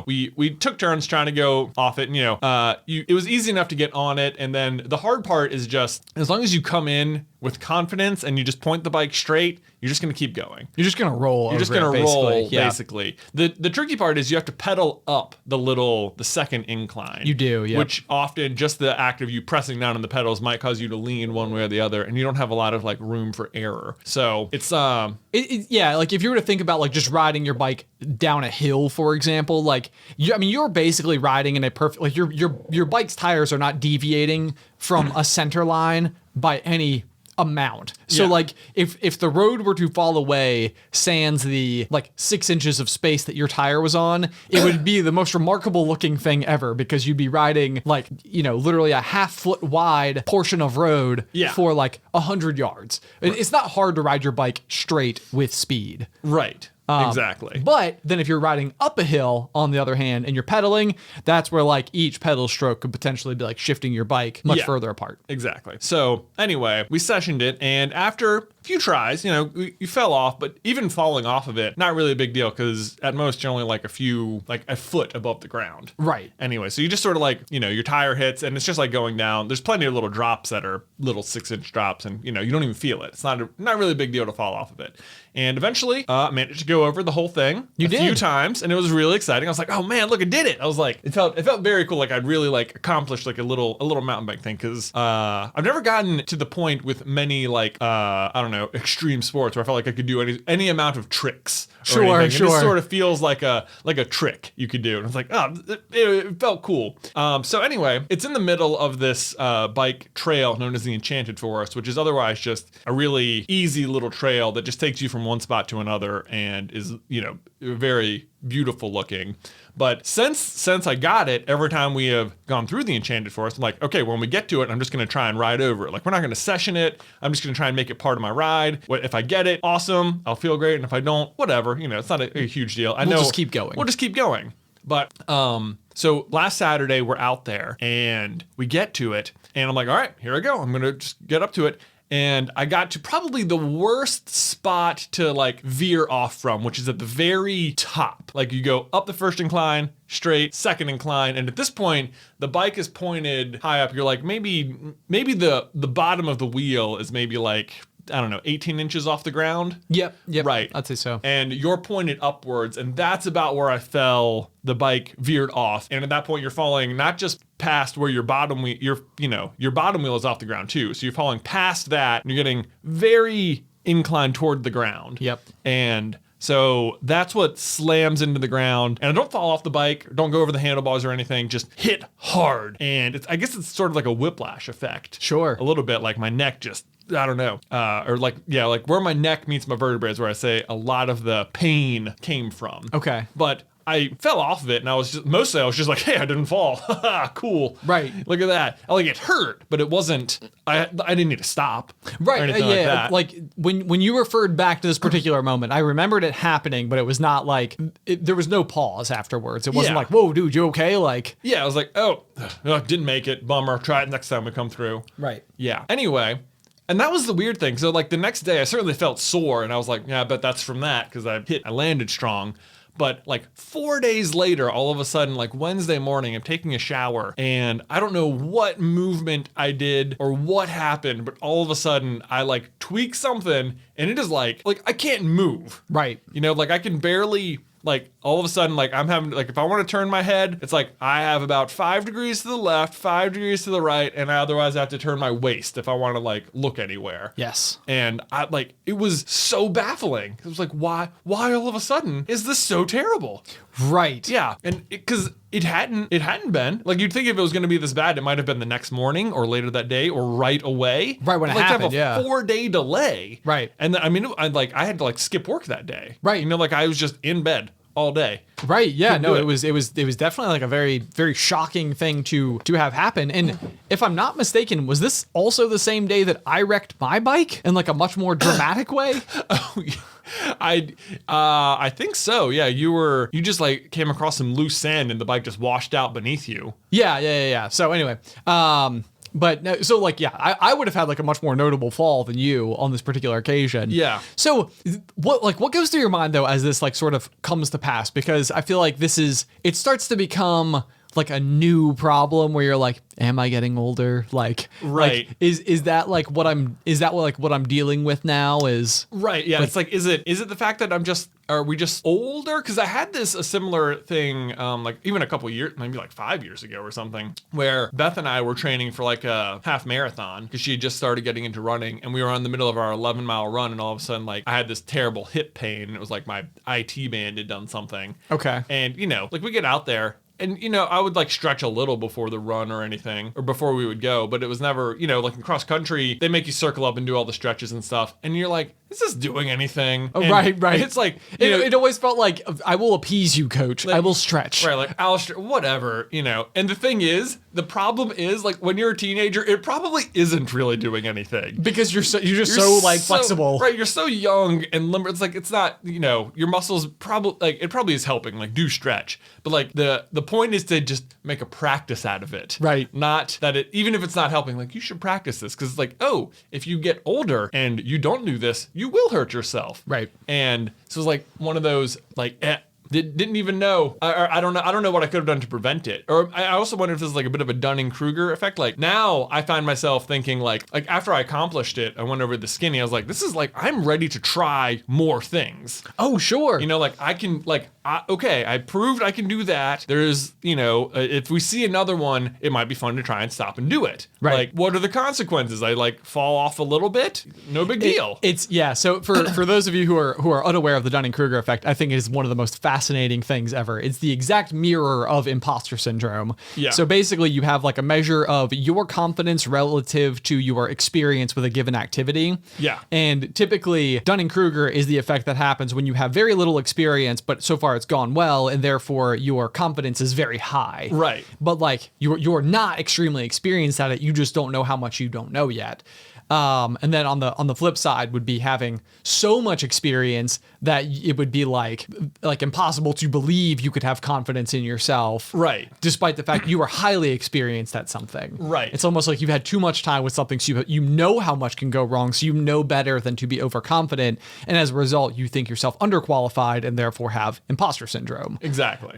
we took turns trying to go off it. And, it was easy enough to get on it. And then the hard part is just as long as you come in with confidence and you just point the bike straight, you're just going to keep going. You're just going to roll. You're just going to roll, Yeah. basically. The tricky part is you have to pedal up the second incline. You do, yeah. Which often just the act of you pressing down on the pedals might cause you to lean one way or the other, and you don't have a lot of like room for error. So it's Yeah, like if you were to think about like just riding your bike down a hill, for example, like you're basically riding in a perfect, like your bike's tires are not deviating from a center line by any amount. So Yeah. like if the road were to fall away sans the like 6 inches of space that your tire was on, it would be the most remarkable looking thing ever because you'd be riding like, literally a half-foot wide portion of road Yeah. for like 100 yards. It's not hard to ride your bike straight with speed. right. Exactly. But then if you're riding up a hill, on the other hand, and you're pedaling, that's where like each pedal stroke could potentially be like shifting your bike much Yeah. further apart. Exactly. So anyway, we sessioned it, and after a few tries, you fell off, but even falling off of it, not really a big deal because at most you're only like a foot above the ground. Right. Anyway, so you just sort of like, your tire hits and it's just like going down. There's plenty of little drops that are little 6-inch drops and, you don't even feel it. It's not really a big deal to fall off of it. And eventually, managed to go over the whole thing a few times, and it was really exciting. I was like, "Oh man, look, I did it!" I was like, it felt very cool. Like I'd really like accomplished like a little mountain bike thing because I've never gotten to the point with many like know, extreme sports where I felt like I could do any amount of tricks. Sure, or anything. sure. And this sort of feels like a trick you could do. And it's like, oh, it felt cool. So anyway, it's in the middle of this bike trail known as the Enchanted Forest, which is otherwise just a really easy little trail that just takes you from one spot to another and is, you know, very beautiful looking. But since I got it, every time we have gone through the Enchanted Forest, I'm like, okay, when we get to it, I'm just going to try and ride over it. Like, we're not going to session it. I'm just going to try and make it part of my ride. If I get it, awesome. I'll feel great. And if I don't, whatever. You know, it's not a huge deal. We'll just keep going. We'll just keep going. But so last Saturday, we're out there and we get to it. And I'm like, all right, here I go. I'm going to just get up to it. And I got to probably the worst spot to like veer off from, which is at the very top. Like you go up the first incline, straight, second incline. And at this point, the bike is pointed high up. You're like, maybe the bottom of the wheel is maybe like, I don't know, 18 inches off the ground. Yep. Right. I'd say so. And you're pointed upwards, and that's about where I fell. The bike veered off, and at that point, you're falling not just past where your bottom wheel, your bottom wheel is off the ground too. So you're falling past that, and you're getting very inclined toward the ground. Yep. And so that's what slams into the ground. And I don't fall off the bike, don't go over the handlebars or anything, just hit hard. And I guess it's sort of like a whiplash effect. Sure. A little bit, like my neck just, I don't know. Or like where my neck meets my vertebrae is where I say a lot of the pain came from. Okay. But I fell off of it, and I was just like, hey, I didn't fall. Cool. Right. Look at that. Like, it hurt, but it wasn't, I didn't need to stop. Right. Or anything like that. Like when you referred back to this particular moment, I remembered it happening, but it was not like, there was no pause afterwards. It wasn't like, whoa, dude, you okay? Like, yeah, I was like, oh, didn't make it. Bummer. Try it next time we come through. Right. Yeah. Anyway. And that was the weird thing. So like the next day, I certainly felt sore, and I was like, yeah, I bet that's from that because I landed strong. But like 4 days later, all of a sudden, like Wednesday morning, I'm taking a shower, and I don't know what movement I did or what happened, but all of a sudden I like tweak something, and it is like I can't move. Right. You know, like I can barely. Like all of a sudden, like I'm having, like if I want to turn my head, it's like I have about 5 degrees to the left, 5 degrees to the right, and otherwise I have to turn my waist if I want to like look anywhere. Yes. And it was so baffling. It was like, why all of a sudden is this so terrible? Right. Yeah. And because it hadn't been. Like you'd think if it was going to be this bad, it might have been the next morning or later that day or right away. Right when it happened, to have a 4-day delay. Right. And I mean, I had to like skip work that day. Right. You know, like I was just in bed all day. Right. Yeah. Couldn't No, do it was definitely like a very, very shocking thing to have happen. And if I'm not mistaken, was this also the same day that I wrecked my bike in like a much more dramatic way? Oh, yeah. I think so. Yeah, you just like came across some loose sand and the bike just washed out beneath you. Yeah. So anyway, but no, so like, yeah, I would have had like a much more notable fall than you on this particular occasion. Yeah. So what goes through your mind though, as this like sort of comes to pass? Because I feel like it starts to become like a new problem where you're like, am I getting older? Like, right. Like, is that what I'm dealing with now is right. Yeah. It's like, is it the fact that are we just older? Cause I had a similar thing, like even a couple years, maybe like 5 years ago or something, where Beth and I were training for like a half marathon because she had just started getting into running, and we were in the middle of our 11-mile run, and all of a sudden, like I had this terrible hip pain, and it was like my IT band had done something. Okay. And you know, like we get out there, and, you know, I would like stretch a little before the run or anything, or before we would go, but it was never, you know, like in cross country, they make you circle up and do all the stretches and stuff. And you're like, is this doing anything? Oh, and right. It's like, it always felt like, I will appease you, coach. Like, I will stretch. Right. Like, whatever, you know. And the problem is, like, when you're a teenager, it probably isn't really doing anything. Because you're just so flexible. Right. You're so young and limber. It's like, it's not, you know, your muscles probably, like, it probably is helping, like, do stretch. But, like, the point is to just make a practice out of it. Right. Not that even if it's not helping, like, you should practice this. Because it's like, oh, if you get older and you don't do this, you will hurt yourself. Right. And so it's like one of those, like, Didn't even know. I don't know. I don't know what I could have done to prevent it. Or I also wonder if this is like a bit of a Dunning-Kruger effect. Like now I find myself thinking like after I accomplished it, I went over the skinny. I was like, this is like, I'm ready to try more things. Oh, sure. You know, like I can like, okay, I proved I can do that. There's, you know, if we see another one, it might be fun to try and stop and do it. Right. Like, what are the consequences? I like fall off a little bit. No big deal. So for those of you who are unaware of the Dunning-Kruger effect, I think it is one of the most fascinating things ever. It's the exact mirror of imposter syndrome. Yeah. So basically you have like a measure of your confidence relative to your experience with a given activity. Yeah. And typically Dunning-Kruger is the effect that happens when you have very little experience, but so far it's gone well, and therefore your confidence is very high. Right. But like you're not extremely experienced at it. You just don't know how much you don't know yet. And then on the flip side would be having so much experience that it would be like impossible to believe you could have confidence in yourself. Right. Despite the fact you are highly experienced at something. Right. It's almost like you've had too much time with something, so you know how much can go wrong, so you know better than to be overconfident, and as a result, you think yourself underqualified and therefore have imposter syndrome. Exactly.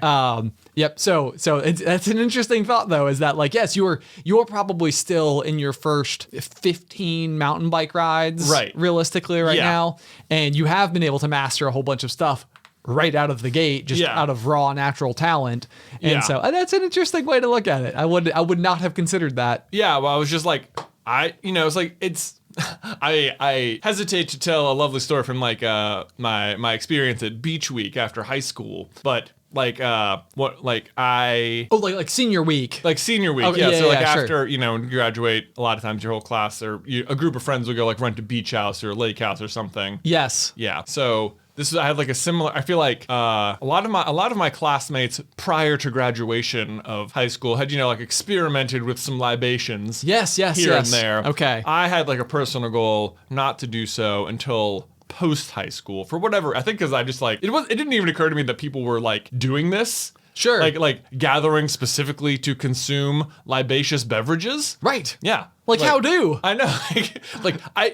Yep. So that's an interesting thought, though, is that like, yes, you're probably still in your first 15 mountain bike rides, right, realistically right now, and you have been able to master a whole bunch of stuff right out of the gate, just out of raw natural talent. And so that's an interesting way to look at it. I would not have considered that. Yeah. Well, I was just like, it's like, I hesitate to tell a lovely story from like my experience at Beach Week after high school, but like senior week. Like senior week, yeah. So like sure. after, you know, when you graduate, a lot of times your whole class or a group of friends will go like rent a beach house or a lake house or something. Yes. Yeah. So I had like a similar, I feel like a lot of my classmates prior to graduation of high school had, you know, like experimented with some libations. Yes. Here and there. Okay. I had like a personal goal not to do so until post high school for whatever. I think because I just like, it didn't even occur to me that people were like doing this. Sure. Like gathering specifically to consume libacious beverages. Right. Yeah. Like how do? I know.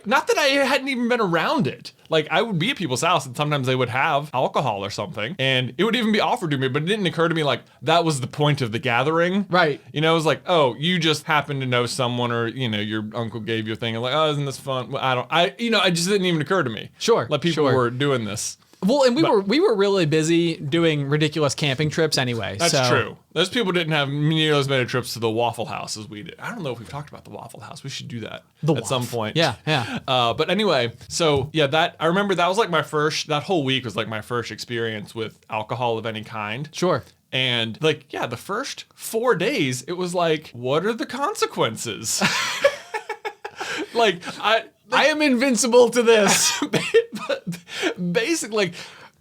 Not that I hadn't even been around it. Like I would be at people's house and sometimes they would have alcohol or something and it would even be offered to me, but it didn't occur to me like that was the point of the gathering. Right. You know, it was like, oh, you just happen to know someone or, you know, your uncle gave you a thing and like, oh, isn't this fun? Well, it just didn't even occur to me. Sure. Like people were doing this. Well, and we were really busy doing ridiculous camping trips anyway. That's true. Those people didn't have nearly as many trips to the Waffle House as we did. I don't know if we've talked about the Waffle House. We should do that at some point. Yeah. But anyway, so yeah, I remember that was like that whole week was like my first experience with alcohol of any kind. Sure. And like, yeah, the first 4 days, it was like, what are the consequences? I am invincible to this. Basically, like,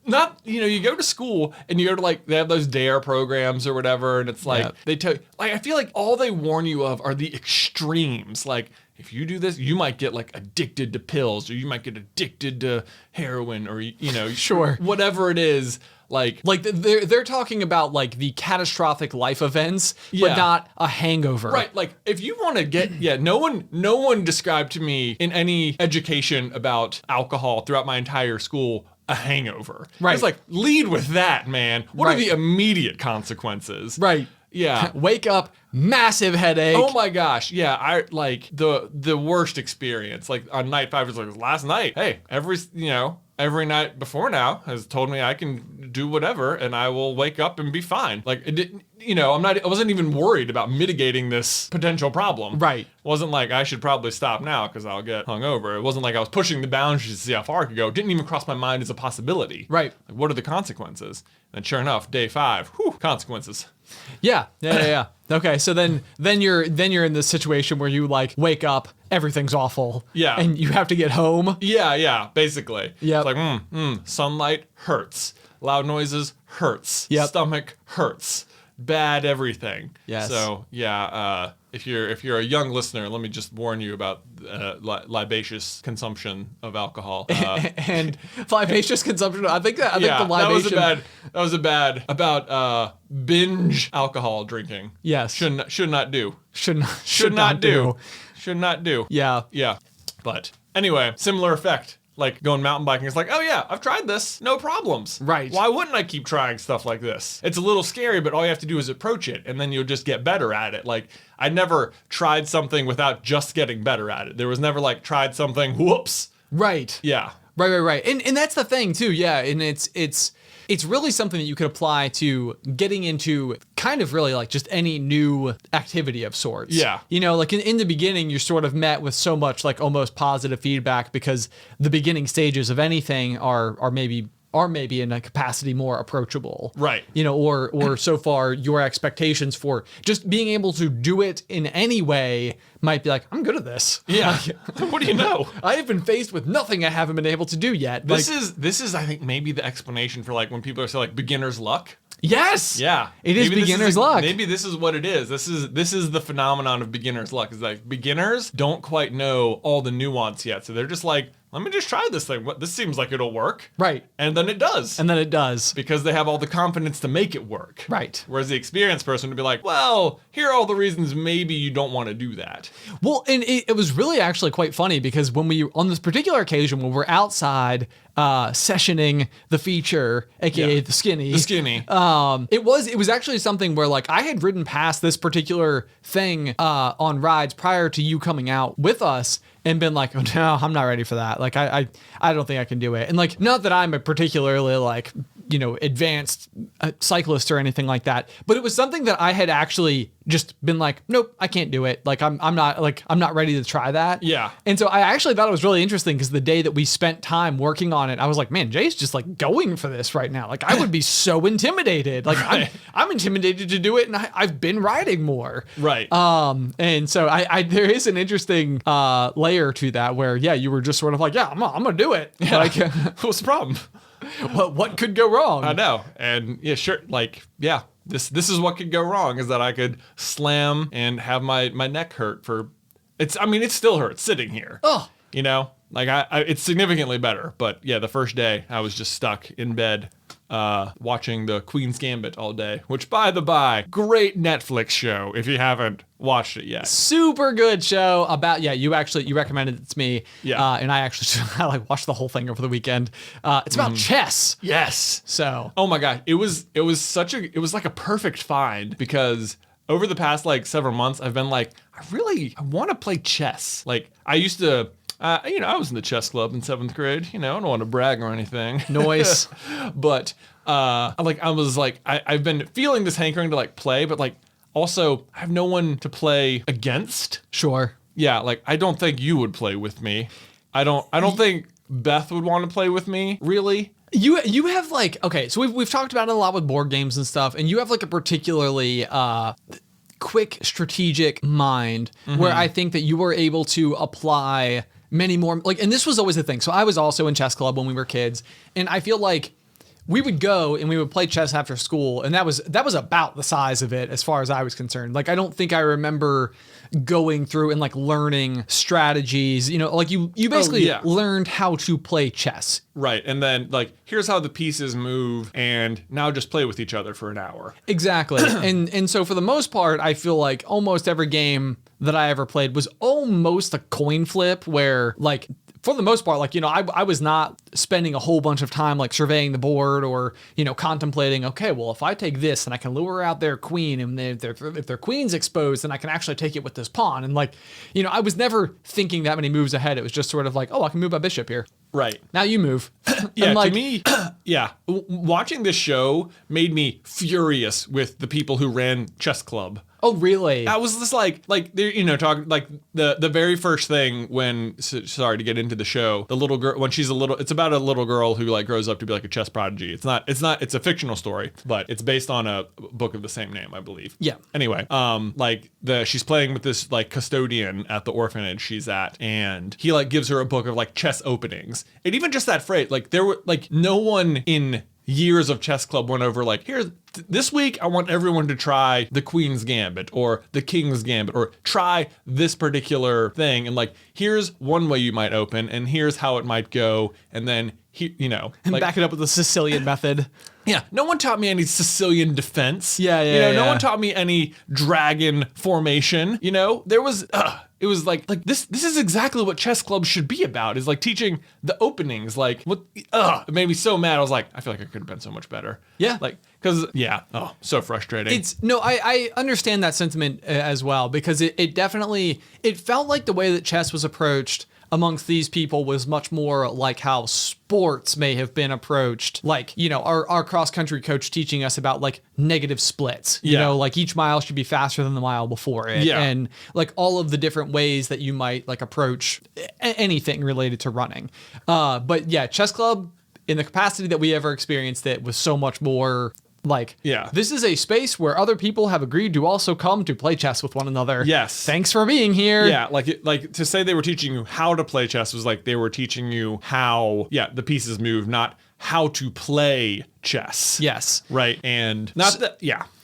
not, you know, you go to school and you go to like, they have those DARE programs or whatever, and it's like, they tell you, like, I feel like all they warn you of are the extremes. Like, if you do this, you might get like addicted to pills, or you might get addicted to heroin, or, you know, sure, whatever it is. Like they're talking about like the catastrophic life events, but not a hangover. Right. Like if you want to get, no one described to me in any education about alcohol throughout my entire school a hangover. Right. It's like, lead with that, man. What are the immediate consequences? Right. Yeah. Wake up, massive headache. Oh my gosh. Yeah. I like the worst experience. Like on night 5, it's like last night. Hey, every night before now has told me I can do whatever and I will wake up and be fine. Like it didn't, I wasn't even worried about mitigating this potential problem. Right. It wasn't like I should probably stop now because I'll get hungover. It wasn't like I was pushing the boundaries to see how far I could go. It didn't even cross my mind as a possibility. Right. Like, what are the consequences? And sure enough, day 5, consequences. Yeah. Okay, so then you're in this situation where you like wake up, everything's awful. Yeah. And you have to get home. Yeah, basically. Yeah. It's like, sunlight hurts. Loud noises hurts. Yep. Stomach hurts. Bad everything. Yes. So yeah, if you're a young listener, let me just warn you about libacious consumption of alcohol. And libacious consumption. I think the libation. that was a bad about binge alcohol drinking. Yes. Should not do. Should not do. Should not do. Yeah. Yeah. But anyway, similar effect. like going mountain biking. It's like, oh yeah, I've tried this, no problems. Right. Why wouldn't I keep trying stuff like this? It's a little scary, but all you have to do is approach it, and then you'll just get better at it. Like, I never tried something without just getting better at it. There was never like tried something, whoops. Right. Yeah. Right. And that's the thing too. Yeah. And it's really something that you could apply to getting into kind of really like just any new activity of sorts. Yeah. You know, like in the beginning, you're sort of met with so much like almost positive feedback because the beginning stages of anything are maybe in a capacity more approachable. Right. You know, or so far your expectations for just being able to do it in any way might be like, I'm good at this. Yeah. What do you know? I have been faced with nothing I haven't been able to do yet. This is I think maybe the explanation for like when people are saying like beginner's luck. Yes. Yeah. It is beginner's luck. Maybe this is what it is. This is the phenomenon of beginner's luck. Is like beginners don't quite know all the nuance yet. So they're just like, let me just try this thing. What, this seems like it'll work. Right. And then it does. And then it does. Because they have all the confidence to make it work. Right. Whereas the experienced person would be like, well, here are all the reasons maybe you don't want to do that. Well, and it was really actually quite funny because when we, on this particular occasion, when we're outside sessioning the feature, aka the skinny. The skinny. It was actually something where like I had ridden past this particular thing on rides prior to you coming out with us and been like, oh no, I'm not ready for that. Like I don't think I can do it. And like, not that I'm a particularly like, you know, advanced cyclist or anything like that, but it was something that I had actually just been like, nope, I can't do it. Like I'm not ready to try that. Yeah. And so I actually thought it was really interesting because the day that we spent time working on it, I was like, man, Jay's just like going for this right now. Like I would be so intimidated. Like Right. I'm intimidated to do it, and I've been riding more. Right. And so I there is an interesting layer to that where you were just sort of like, I'm gonna do it. Yeah. Like What's the problem? what could go wrong? I know. And yeah, sure. Like, yeah, this is what could go wrong is that I could slam and have my neck hurt for it still hurts sitting here. Oh. You know, like I it's significantly better. But yeah, the first day I was just stuck in bed watching the Queen's Gambit all day, which by the by, great Netflix show if you haven't watched it yet. Super good show about you recommended it to me. Yeah. And I actually I like watched the whole thing over the weekend. It's about chess. Yes. So Oh my god, it was like a perfect find because over the past like several months I've been like I want to play chess. Like I used to I was in the chess club in 7th grade. You know, I don't want to brag or anything. Noise. But I've been feeling this hankering to like play, but like also I have no one to play against. Sure. Yeah, like I don't think you would play with me. I don't think Beth would want to play with me, really. You have like, okay, so we've talked about it a lot with board games and stuff, and you have like a particularly quick strategic mind where I think that you were able to apply many more, like, and this was always the thing. So I was also in chess club when we were kids, and I feel like we would go and we would play chess after school, and that was about the size of it as far as I was concerned. Like, I don't think I remember going through and like learning strategies, you know, like you basically learned how to play chess. Right. And then like, here's how the pieces move, and now just play with each other for an hour. Exactly. and so for the most part, I feel like almost every game that I ever played was almost a coin flip where like, for the most part, like, you know, I was not spending a whole bunch of time like surveying the board or, you know, contemplating, okay, well, if I take this and I can lure out their queen, and if their queen's exposed, then I can actually take it with this pawn. And like, you know, I was never thinking that many moves ahead. It was just sort of like, oh, I can move my bishop here. Right. Now you move. Yeah, like, to me, watching this show made me furious with the people who ran chess club. Oh, really? I was just like, you know, talking like the very first thing when, sorry to get into the show, the little girl, when she's it's about a little girl who like grows up to be like a chess prodigy. It's a fictional story, but it's based on a book of the same name, I believe. Yeah. Anyway, she's playing with this like custodian at the orphanage she's at, and he like gives her a book of like chess openings. And even just that phrase, like there were like no one in years of chess club went over like, this week I want everyone to try the Queen's Gambit or the King's Gambit or try this particular thing, and like, here's one way you might open and here's how it might go, and then you know, and like, back it up with the Sicilian method. Yeah, no one taught me any Sicilian defense. Yeah, You know, no one taught me any dragon formation. You know, it was it was like this is exactly what chess clubs should be about, is like teaching the openings. Like what it made me so mad. I was like, I feel like I could have been so much better. Yeah. Like, because so frustrating. I understand that sentiment as well, because it definitely, it felt like the way that chess was approached amongst these people was much more like how sports may have been approached. Like, our cross-country coach teaching us about like negative splits, like each mile should be faster than the mile before it. Yeah. And like all of the different ways that you might like approach anything related to running. But yeah, chess club in the capacity that we ever experienced it was so much more like, this is a space where other people have agreed to also come to play chess with one another. Yes. Thanks for being here. Yeah, like to say they were teaching you how to play chess was like they were teaching you how, the pieces move, not how to play chess. Yes. Right. And not that,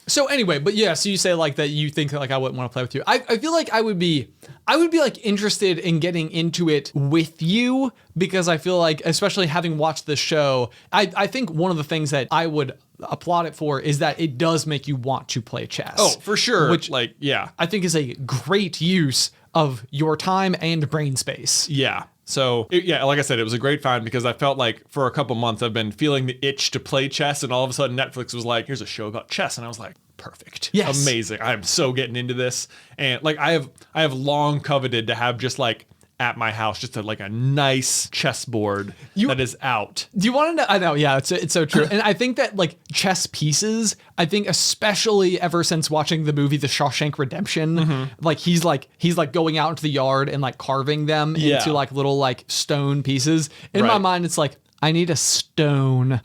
So anyway, but so you say like that you think like I wouldn't want to play with you. I feel like I would be like interested in getting into it with you, because I feel like, especially having watched the show, I think one of the things that I would applaud it for is that it does make you want to play chess. Oh, for sure. Which I think is a great use of your time and brain space. Yeah. So, like I said, it was a great find, because I felt like for a couple months I've been feeling the itch to play chess, and all of a sudden Netflix was like, here's a show about chess. And I was like, perfect. Yes. Amazing. I'm so getting into this. And like I have long coveted to have just like at my house just a nice chessboard that is out. Do you want to know? I know, yeah, it's so true. And I think that like chess pieces, I think especially ever since watching the movie The Shawshank Redemption, like he's going out into the yard and like carving them into like little like stone pieces. In my mind, it's like, I need stone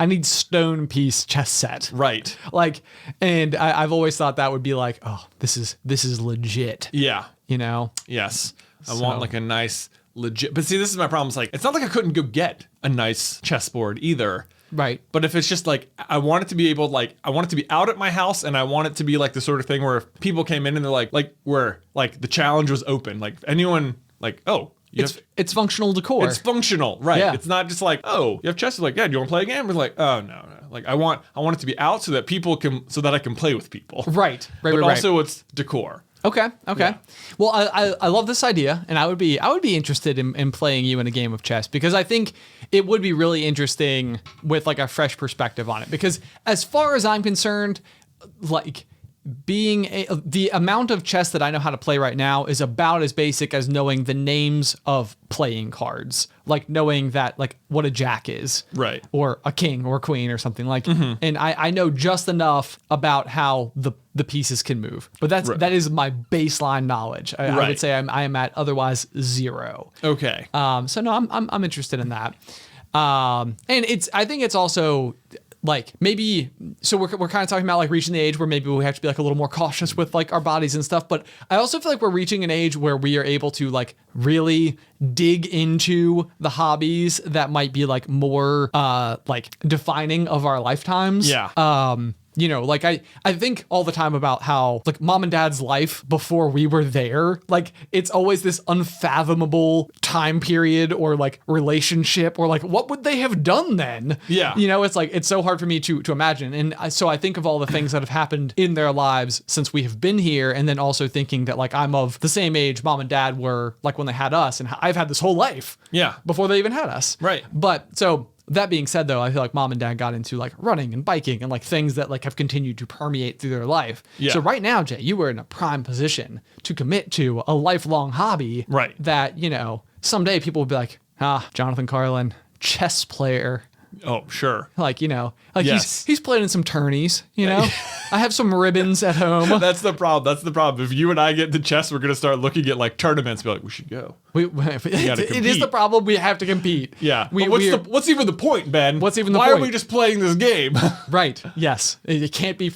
piece chess set. Right. Like, and I've always thought that would be like, oh, this is legit. Yeah. So. Yes. I want like a nice legit, but see, this is my problem. It's like, it's not like I couldn't go get a nice chessboard either. Right. But if it's just like, I want it to be able, like, I want it to be out at my house, and I want it to be like the sort of thing where if people came in and they're like where like the challenge was open, like anyone like, oh, it's functional decor. It's functional, right? Yeah. It's not just like, oh, you have chess. It's like, yeah, do you want to play a game? We're like, oh no. Like I want it to be out so that I can play with people. Right. But also it's decor. Okay. Yeah. Well, I love this idea, and I would be interested in playing you in a game of chess, because I think it would be really interesting with like a fresh perspective on it. Because as far as I'm concerned, like the amount of chess that I know how to play right now is about as basic as knowing the names of playing cards, like knowing that like what a jack is, right, or a king or a queen or something like. And I know just enough about how the pieces can move, but that is my baseline knowledge. I would say I am at otherwise zero. Okay. So no, I'm interested in that. And I think it's also like maybe, so we're kind of talking about like reaching the age where maybe we have to be like a little more cautious with like our bodies and stuff. But I also feel like we're reaching an age where we are able to like really dig into the hobbies that might be like more like defining of our lifetimes. Yeah. Like I think all the time about how like mom and dad's life before we were there, like it's always this unfathomable time period or like relationship, or like what would they have done then? Yeah. It's like, it's so hard for me to imagine. And so I think of all the things that have happened in their lives since we have been here. And then also thinking that like I'm of the same age mom and dad were like when they had us, and I've had this whole life before they even had us. Right. But so that being said, though, I feel like mom and dad got into like running and biking and like things that like have continued to permeate through their life. Yeah. So right now, Jay, you were in a prime position to commit to a lifelong hobby. Right. That, someday people will be like, Jonathan Carlin, chess player. Oh, sure. Like, Yes. he's played in some tourneys, I have some ribbons at home. That's the problem. If you and I get into chess, we're going to start looking at like tournaments, be like, we should go. It is the problem. We have to compete. Yeah. What's even the point, Ben? What's even the point? point? Why are we just playing this game? Right. Yes. It can't be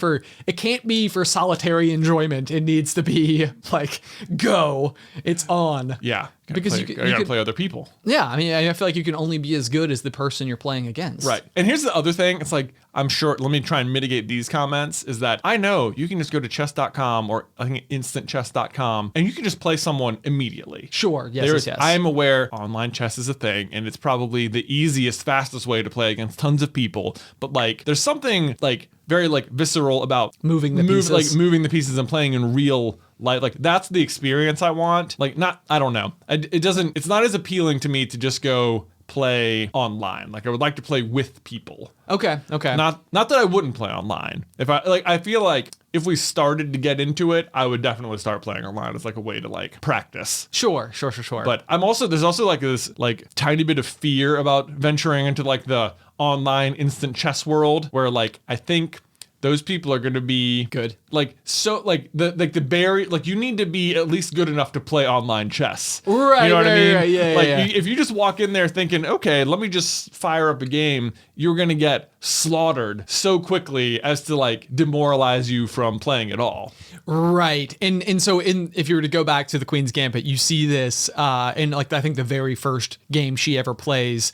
for solitary enjoyment. It needs to be like, go. It's on. Yeah. Because you gotta play other people. Yeah. I mean, I feel like you can only be as good as the person you're playing against. Right. And here's the other thing. It's like, I'm sure, let me try and mitigate these comments, is that I know you can just go to chess.com or I think instantchess.com and you can just play someone immediately. Sure. Yes. I am aware online chess is a thing, and it's probably the easiest, fastest way to play against tons of people. But like, there's something like very like visceral about Moving the pieces. like moving the pieces and playing in real life. Like that's the experience I want. Like I don't know. It's not as appealing to me to just go play online. Like I would like to play with people. Okay. Not that I wouldn't play online. I feel like if we started to get into it, I would definitely start playing online as like a way to like practice. Sure. But there's also like this like tiny bit of fear about venturing into like the online instant chess world where like I think those people are going to be good. Like so like the barrier, like you need to be at least good enough to play online chess. Right. You know what I mean? Right, yeah. Like yeah. if you just walk in there thinking, okay, let me just fire up a game, you're going to get slaughtered so quickly as to like demoralize you from playing at all. Right. And so if you were to go back to the Queen's Gambit, you see this in like I think the very first game she ever plays,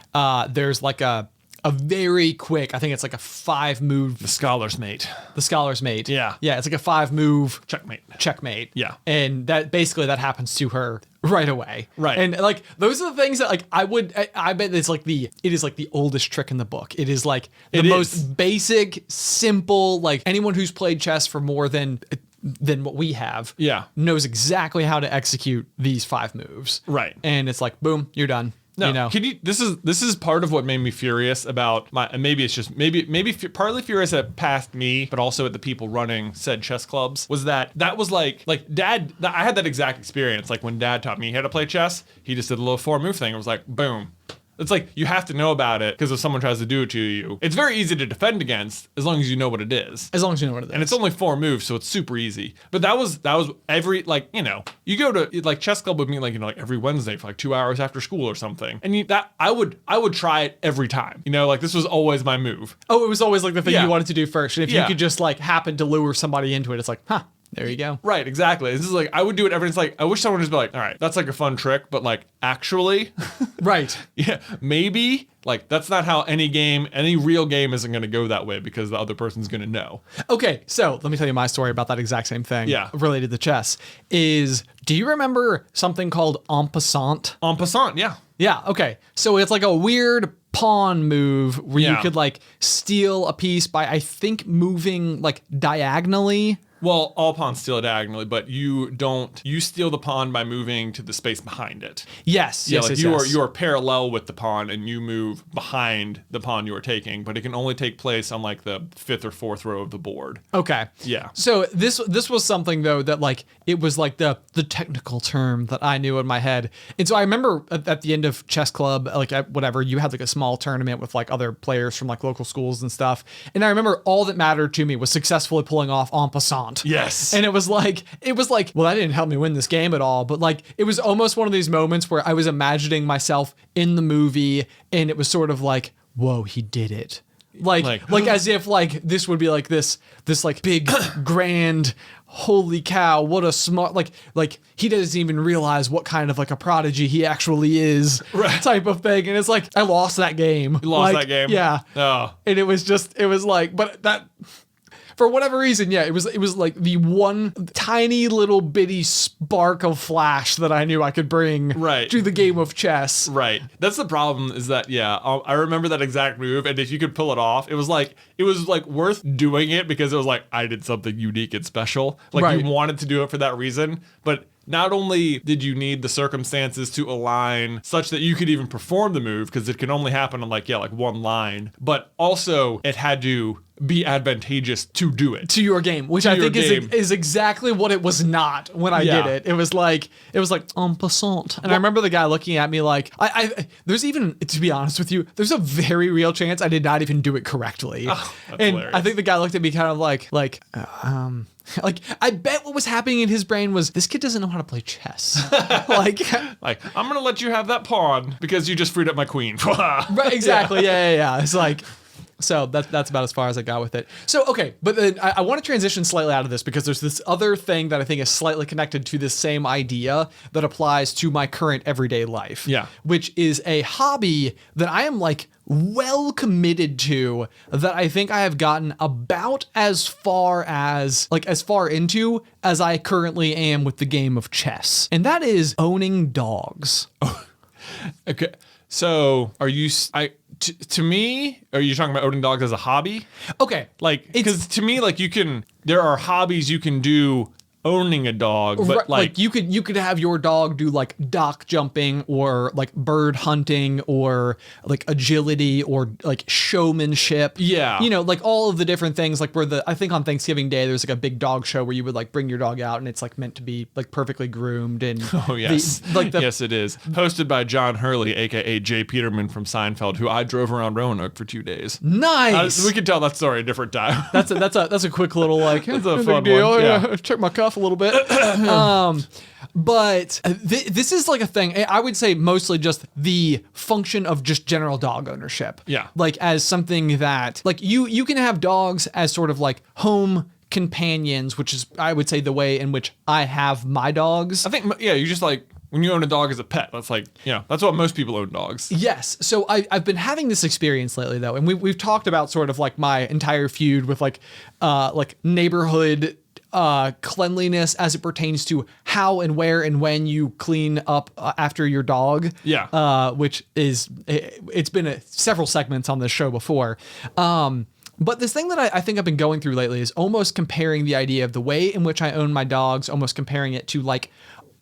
there's like a very quick, I think it's like a 5-move. The Scholar's Mate. The Scholar's Mate. Yeah. Yeah, it's like a 5-move checkmate. Yeah. And that happens to her right away. Right. And like those are the things that like I bet it is like the oldest trick in the book. It is like the most basic, simple, like anyone who's played chess for more than what we have knows exactly how to execute these 5 moves. Right. And it's like, boom, you're done. No, you know? This is part of what made me furious about maybe it's just partly furious at past me, but also at the people running said chess clubs, was that was like Dad. I had that exact experience. Like when Dad taught me how to play chess, he just did a little 4-move thing. It was like boom. It's like you have to know about it because if someone tries to do it to you, it's very easy to defend against as long as you know what it is. As long as you know what it is. And it's only 4 moves, so it's super easy. But that was every, like, you know, you go to like chess club with me like, you know, like every Wednesday for like 2 hours after school or something. And I would try it every time. You know, like this was always my move. Oh, it was always like the thing you wanted to do first. And if you Yeah. could just like happen to lure somebody into it, it's like, huh. There you go. Right, exactly. This is like, I would do it every, it's like, I wish someone would just be like, all right, that's like a fun trick, but like, actually, Right. yeah, maybe, like, that's not how any real game isn't going to go that way because the other person's going to know. Okay, so let me tell you my story about that exact same thing. Yeah. Related to chess. Do you remember something called En Passant? En Passant, yeah. Yeah, okay. So it's like a weird pawn move where you could like steal a piece by, I think, moving like diagonally. Well, all pawns steal diagonally, but you steal the pawn by moving to the space behind it. Yes, Yeah, yes, like yes, you are parallel with the pawn and you move behind the pawn you are taking, but it can only take place on like the 5th or 4th row of the board. Okay. Yeah. So this was something though that like it was like the technical term that I knew in my head. And so I remember at the end of chess club, like whatever, you had like a small tournament with like other players from like local schools and stuff. And I remember all that mattered to me was successfully pulling off En Passant. Yes. And it was like, well, that didn't help me win this game at all. But like, it was almost one of these moments where I was imagining myself in the movie and it was sort of like, whoa, he did it. Like as if like this would be like this like big grand, holy cow, what a smart, like he doesn't even realize what kind of like a prodigy he actually is, right, type of thing. And it's like, I lost that game. You lost that game? Yeah. Oh. And it was like, but that, for whatever reason, yeah, it was like the one tiny little bitty spark of flash that I knew I could bring to the game of chess. Right. That's the problem is that, I remember that exact move, and if you could pull it off, it was like worth doing it because it was like, I did something unique and special. Like you wanted to do it for that reason, but not only did you need the circumstances to align such that you could even perform the move, because it can only happen on like one line, but also it had to be advantageous to do it. To your game, which I think is exactly what it was not when I did it. It was like en passant. And I remember the guy looking at me like, there's even, to be honest with you, there's a very real chance I did not even do it correctly. Oh, that's and hilarious. I think the guy looked at me kind of like, I bet what was happening in his brain was, this kid doesn't know how to play chess. like, I'm gonna let you have that pawn because you just freed up my queen. Right, exactly. Yeah. It's like, so that's about as far as I got with it. So, okay, but then I want to transition slightly out of this because there's this other thing that I think is slightly connected to this same idea that applies to my current everyday life. Yeah. Which is a hobby that I am like well committed to, that I think I have gotten about as far into as I currently am with the game of chess. And that is owning dogs. Okay. So, to me, are you talking about owning dogs as a hobby? Okay. Like, because to me, like there are hobbies you can do owning a dog, but Right, like you could have your dog do like dock jumping or like bird hunting or like agility or like showmanship. Yeah. You know, like all of the different things, like I think on Thanksgiving Day there's like a big dog show where you would like bring your dog out and it's like meant to be like perfectly groomed and oh yes, yes it is. Hosted by John Hurley, aka Jay Peterman from Seinfeld, who I drove around Roanoke for 2 days. Nice. We can tell that story a different time. That's a quick little like That's a no fun big deal. one. Yeah. Check my cuff a little bit. But this is like a thing. I would say mostly just the function of just general dog ownership. Yeah. Like as something that like you can have dogs as sort of like home companions, which is I would say the way in which I have my dogs. I think you just like when you own a dog as a pet. That's like that's what most people own dogs. Yes. So I've been having this experience lately though, and we've talked about sort of like my entire feud with like neighborhood cleanliness as it pertains to how and where and when you clean up after your dog. Yeah. Which is, it's been several segments on this show before. But this thing that I think I've been going through lately is almost comparing the idea of the way in which I own my dogs, almost comparing it to like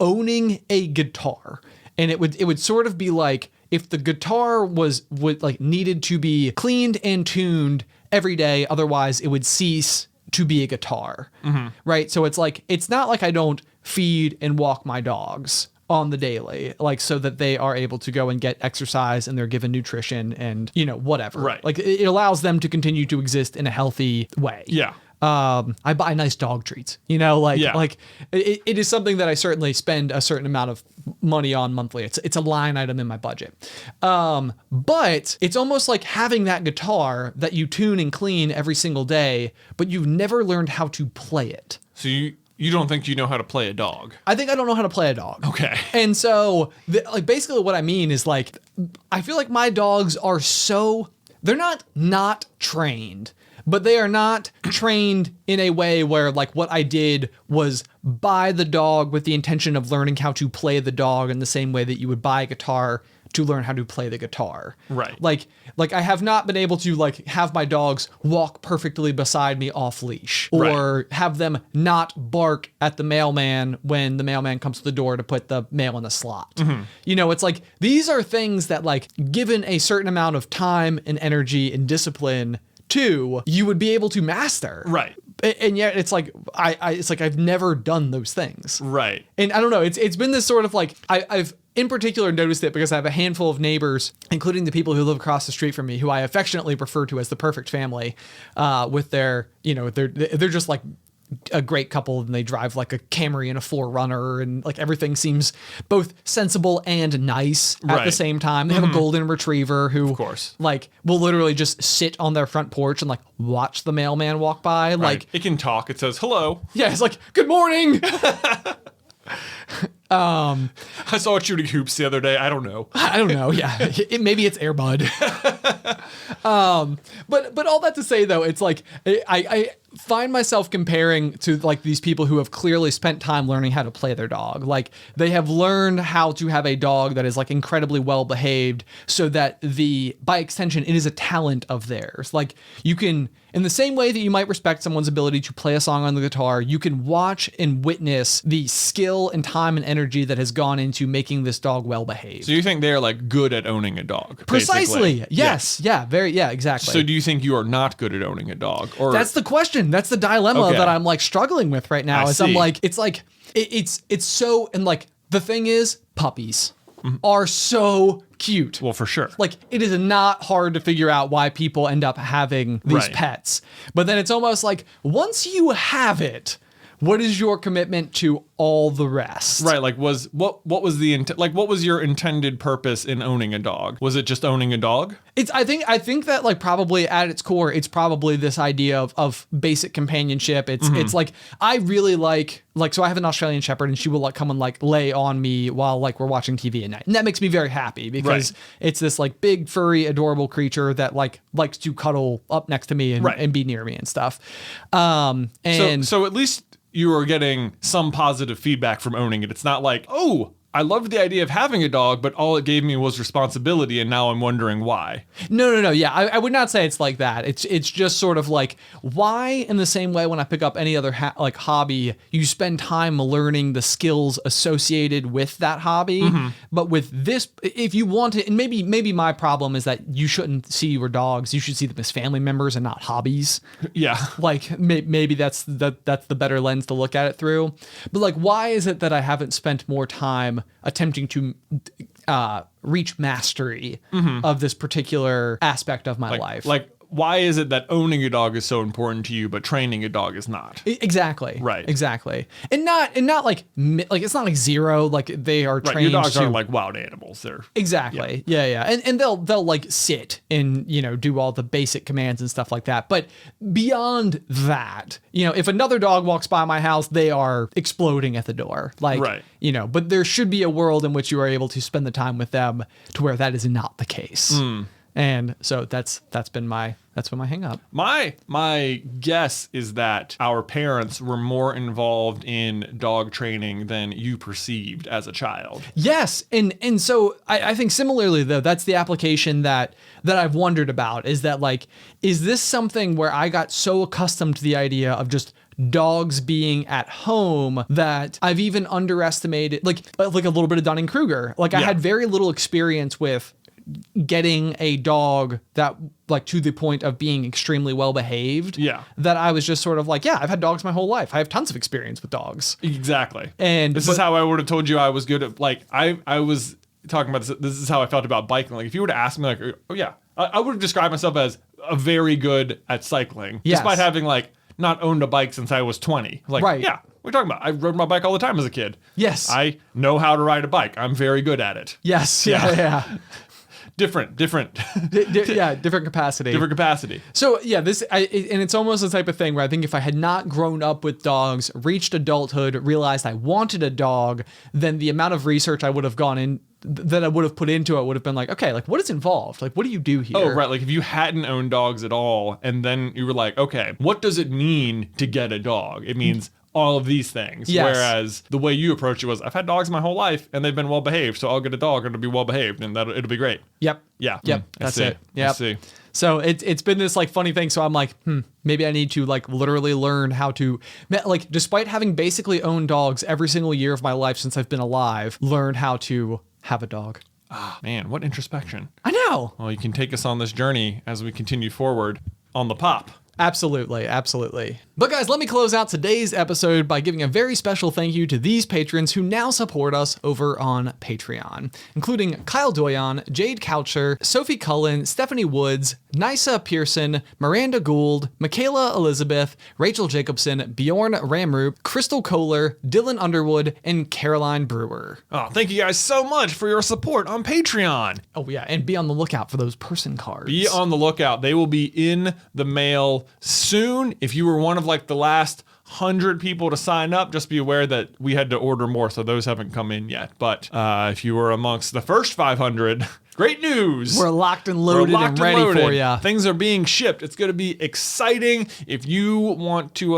owning a guitar. And it would sort of be like if the guitar would like needed to be cleaned and tuned every day, otherwise it would cease to be a guitar, right? So it's like, it's not like I don't feed and walk my dogs on the daily, like so that they are able to go and get exercise and they're given nutrition and, whatever. Right. Like it allows them to continue to exist in a healthy way. Yeah. I buy nice dog treats, like it is something that I certainly spend a certain amount of money on monthly. It's a line item in my budget. But it's almost like having that guitar that you tune and clean every single day, but you've never learned how to play it. So you don't think you know how to play a dog? I think I don't know how to play a dog. Okay. And so like basically what I mean is like, I feel like my dogs are they're not trained. But they are not trained in a way where like what I did was buy the dog with the intention of learning how to play the dog in the same way that you would buy a guitar to learn how to play the guitar. Right. Like I have not been able to like have my dogs walk perfectly beside me off leash or have them not bark at the mailman when the mailman comes to the door to put the mail in the slot. It's like these are things that like given a certain amount of time and energy and discipline you would be able to master. Right. And yet it's like it's like I've never done those things. Right. And I don't know, it's been this sort of like I've in particular noticed it because I have a handful of neighbors, including the people who live across the street from me, who I affectionately refer to as the perfect family, with their, they're just like a great couple and they drive like a Camry and a 4Runner and like everything seems both sensible and nice at the same time. They have a golden retriever who of course like will literally just sit on their front porch and like watch the mailman walk by. Right. Like it can talk. It says hello. Yeah, it's like good morning. I saw it shooting hoops the other day. I don't know. Yeah, maybe it's Air Bud. But all that to say though, it's like I find myself comparing to like these people who have clearly spent time learning how to play their dog. Like they have learned how to have a dog that is like incredibly well behaved so that by extension, it is a talent of theirs. Like you can, in the same way that you might respect someone's ability to play a song on the guitar, you can watch and witness the skill and time and energy that has gone into making this dog well behaved. So you think they're like good at owning a dog? Precisely. Basically. Yes. Yeah. Exactly. So do you think you are not good at owning a dog? Or that's the question. That's the dilemma that I'm like struggling with right now. I'm like, it's so, and like the thing is, puppies are so cute. Well, for sure. Like it is not hard to figure out why people end up having these pets. But then it's almost like once you have it, what is your commitment to all the rest? Right. Like what was what was your intended purpose in owning a dog? Was it just owning a dog? I think that like probably at its core, it's probably this idea of basic companionship. It's like, I really like, so I have an Australian Shepherd and she will like come and like lay on me while like we're watching TV at night. And that makes me very happy because it's this like big, furry, adorable creature that like likes to cuddle up next to me and be near me and stuff. So at least you are getting some positive feedback from owning it. It's not like, oh, I loved the idea of having a dog, but all it gave me was responsibility, and now I'm wondering why. No. Yeah, I would not say it's like that. It's just sort of like, why in the same way when I pick up any other like hobby, you spend time learning the skills associated with that hobby. But with this, if you want to, and maybe my problem is that you shouldn't see your dogs. You should see them as family members and not hobbies. Yeah. Like maybe that's the better lens to look at it through. But like, why is it that I haven't spent more time attempting to reach mastery of this particular aspect of my life? Like, why is it that owning a dog is so important to you, but training a dog is not? Exactly. Right. Exactly. And not like it's not like zero. Like they are trained. Your dogs aren't like wild animals. They're exactly. Yeah. And they'll like sit and do all the basic commands and stuff like that. But beyond that, if another dog walks by my house, they are exploding at the door. Like but there should be a world in which you are able to spend the time with them to where that is not the case. And so that's been my hang up. My guess is that our parents were more involved in dog training than you perceived as a child. Yes, and so I think similarly though, that's the application that I've wondered about, is that like, is this something where I got so accustomed to the idea of just dogs being at home that I've even underestimated like a little bit of Dunning-Kruger. Like I had very little experience with getting a dog that like to the point of being extremely well behaved. Yeah. That I was just sort of like, I've had dogs my whole life. I have tons of experience with dogs. Exactly. And this is how I would have told you I was good at, like, I was talking about this. This is how I felt about biking. Like if you were to ask me like, oh yeah, I would have described myself as a very good at cycling. Yes. Despite having like not owned a bike since I was 20. Like, what are you talking about? I rode my bike all the time as a kid. Yes. I know how to ride a bike. I'm very good at it. Yes. Yeah. Different different capacity. Different capacity. So and it's almost the type of thing where I think if I had not grown up with dogs, reached adulthood, realized I wanted a dog, then the amount of research I would have gone in, that I would have put into it would have been like, okay, like what is involved? Like, what do you do here? Oh, right. Like if you hadn't owned dogs at all, and then you were like, okay, what does it mean to get a dog? It means all of these things. Yes. Whereas the way you approach it was, I've had dogs my whole life and they've been well behaved, so I'll get a dog and it'll be well behaved and it'll be great. Yep. Yeah. That's it. Yep. I see. So it's been this like funny thing. So I'm like, maybe I need to like literally learn how to, like, despite having basically owned dogs every single year of my life since I've been alive, learn how to have a dog. Ah, man, what introspection. I know. Well, you can take us on this journey as we continue forward on the pop. Absolutely. But guys, let me close out today's episode by giving a very special thank you to these patrons who now support us over on Patreon, including Kyle Doyon, Jade Coucher, Sophie Cullen, Stephanie Woods, Nysa Pearson, Miranda Gould, Michaela Elizabeth, Rachel Jacobson, Bjorn Ramrup, Crystal Kohler, Dylan Underwood, and Caroline Brewer. Oh, thank you guys so much for your support on Patreon. Oh yeah, and be on the lookout for those person cards. Be on the lookout. They will be in the mail soon. If you were one of like the last 100 people to sign up, just be aware that we had to order more, so those haven't come in yet. But if you were amongst the first 500, great news. We're locked and loaded and ready for you. Things are being shipped. It's going to be exciting. If you want to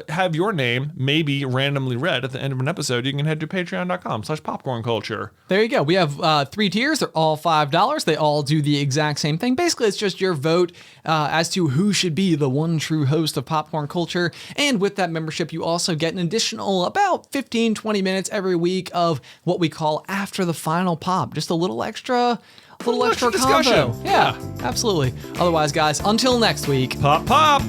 have your name maybe randomly read at the end of an episode, you can head to patreon.com/popcornculture. There you go. We have 3 tiers. They're all $5. They all do the exact same thing. Basically, it's just your vote as to who should be the one true host of Popcorn Culture. And with that membership, you also get an additional about 15-20 minutes every week of what we call After the Final Pop. Just a little extra discussion. Yeah, absolutely. Otherwise, guys, until next week. Pop.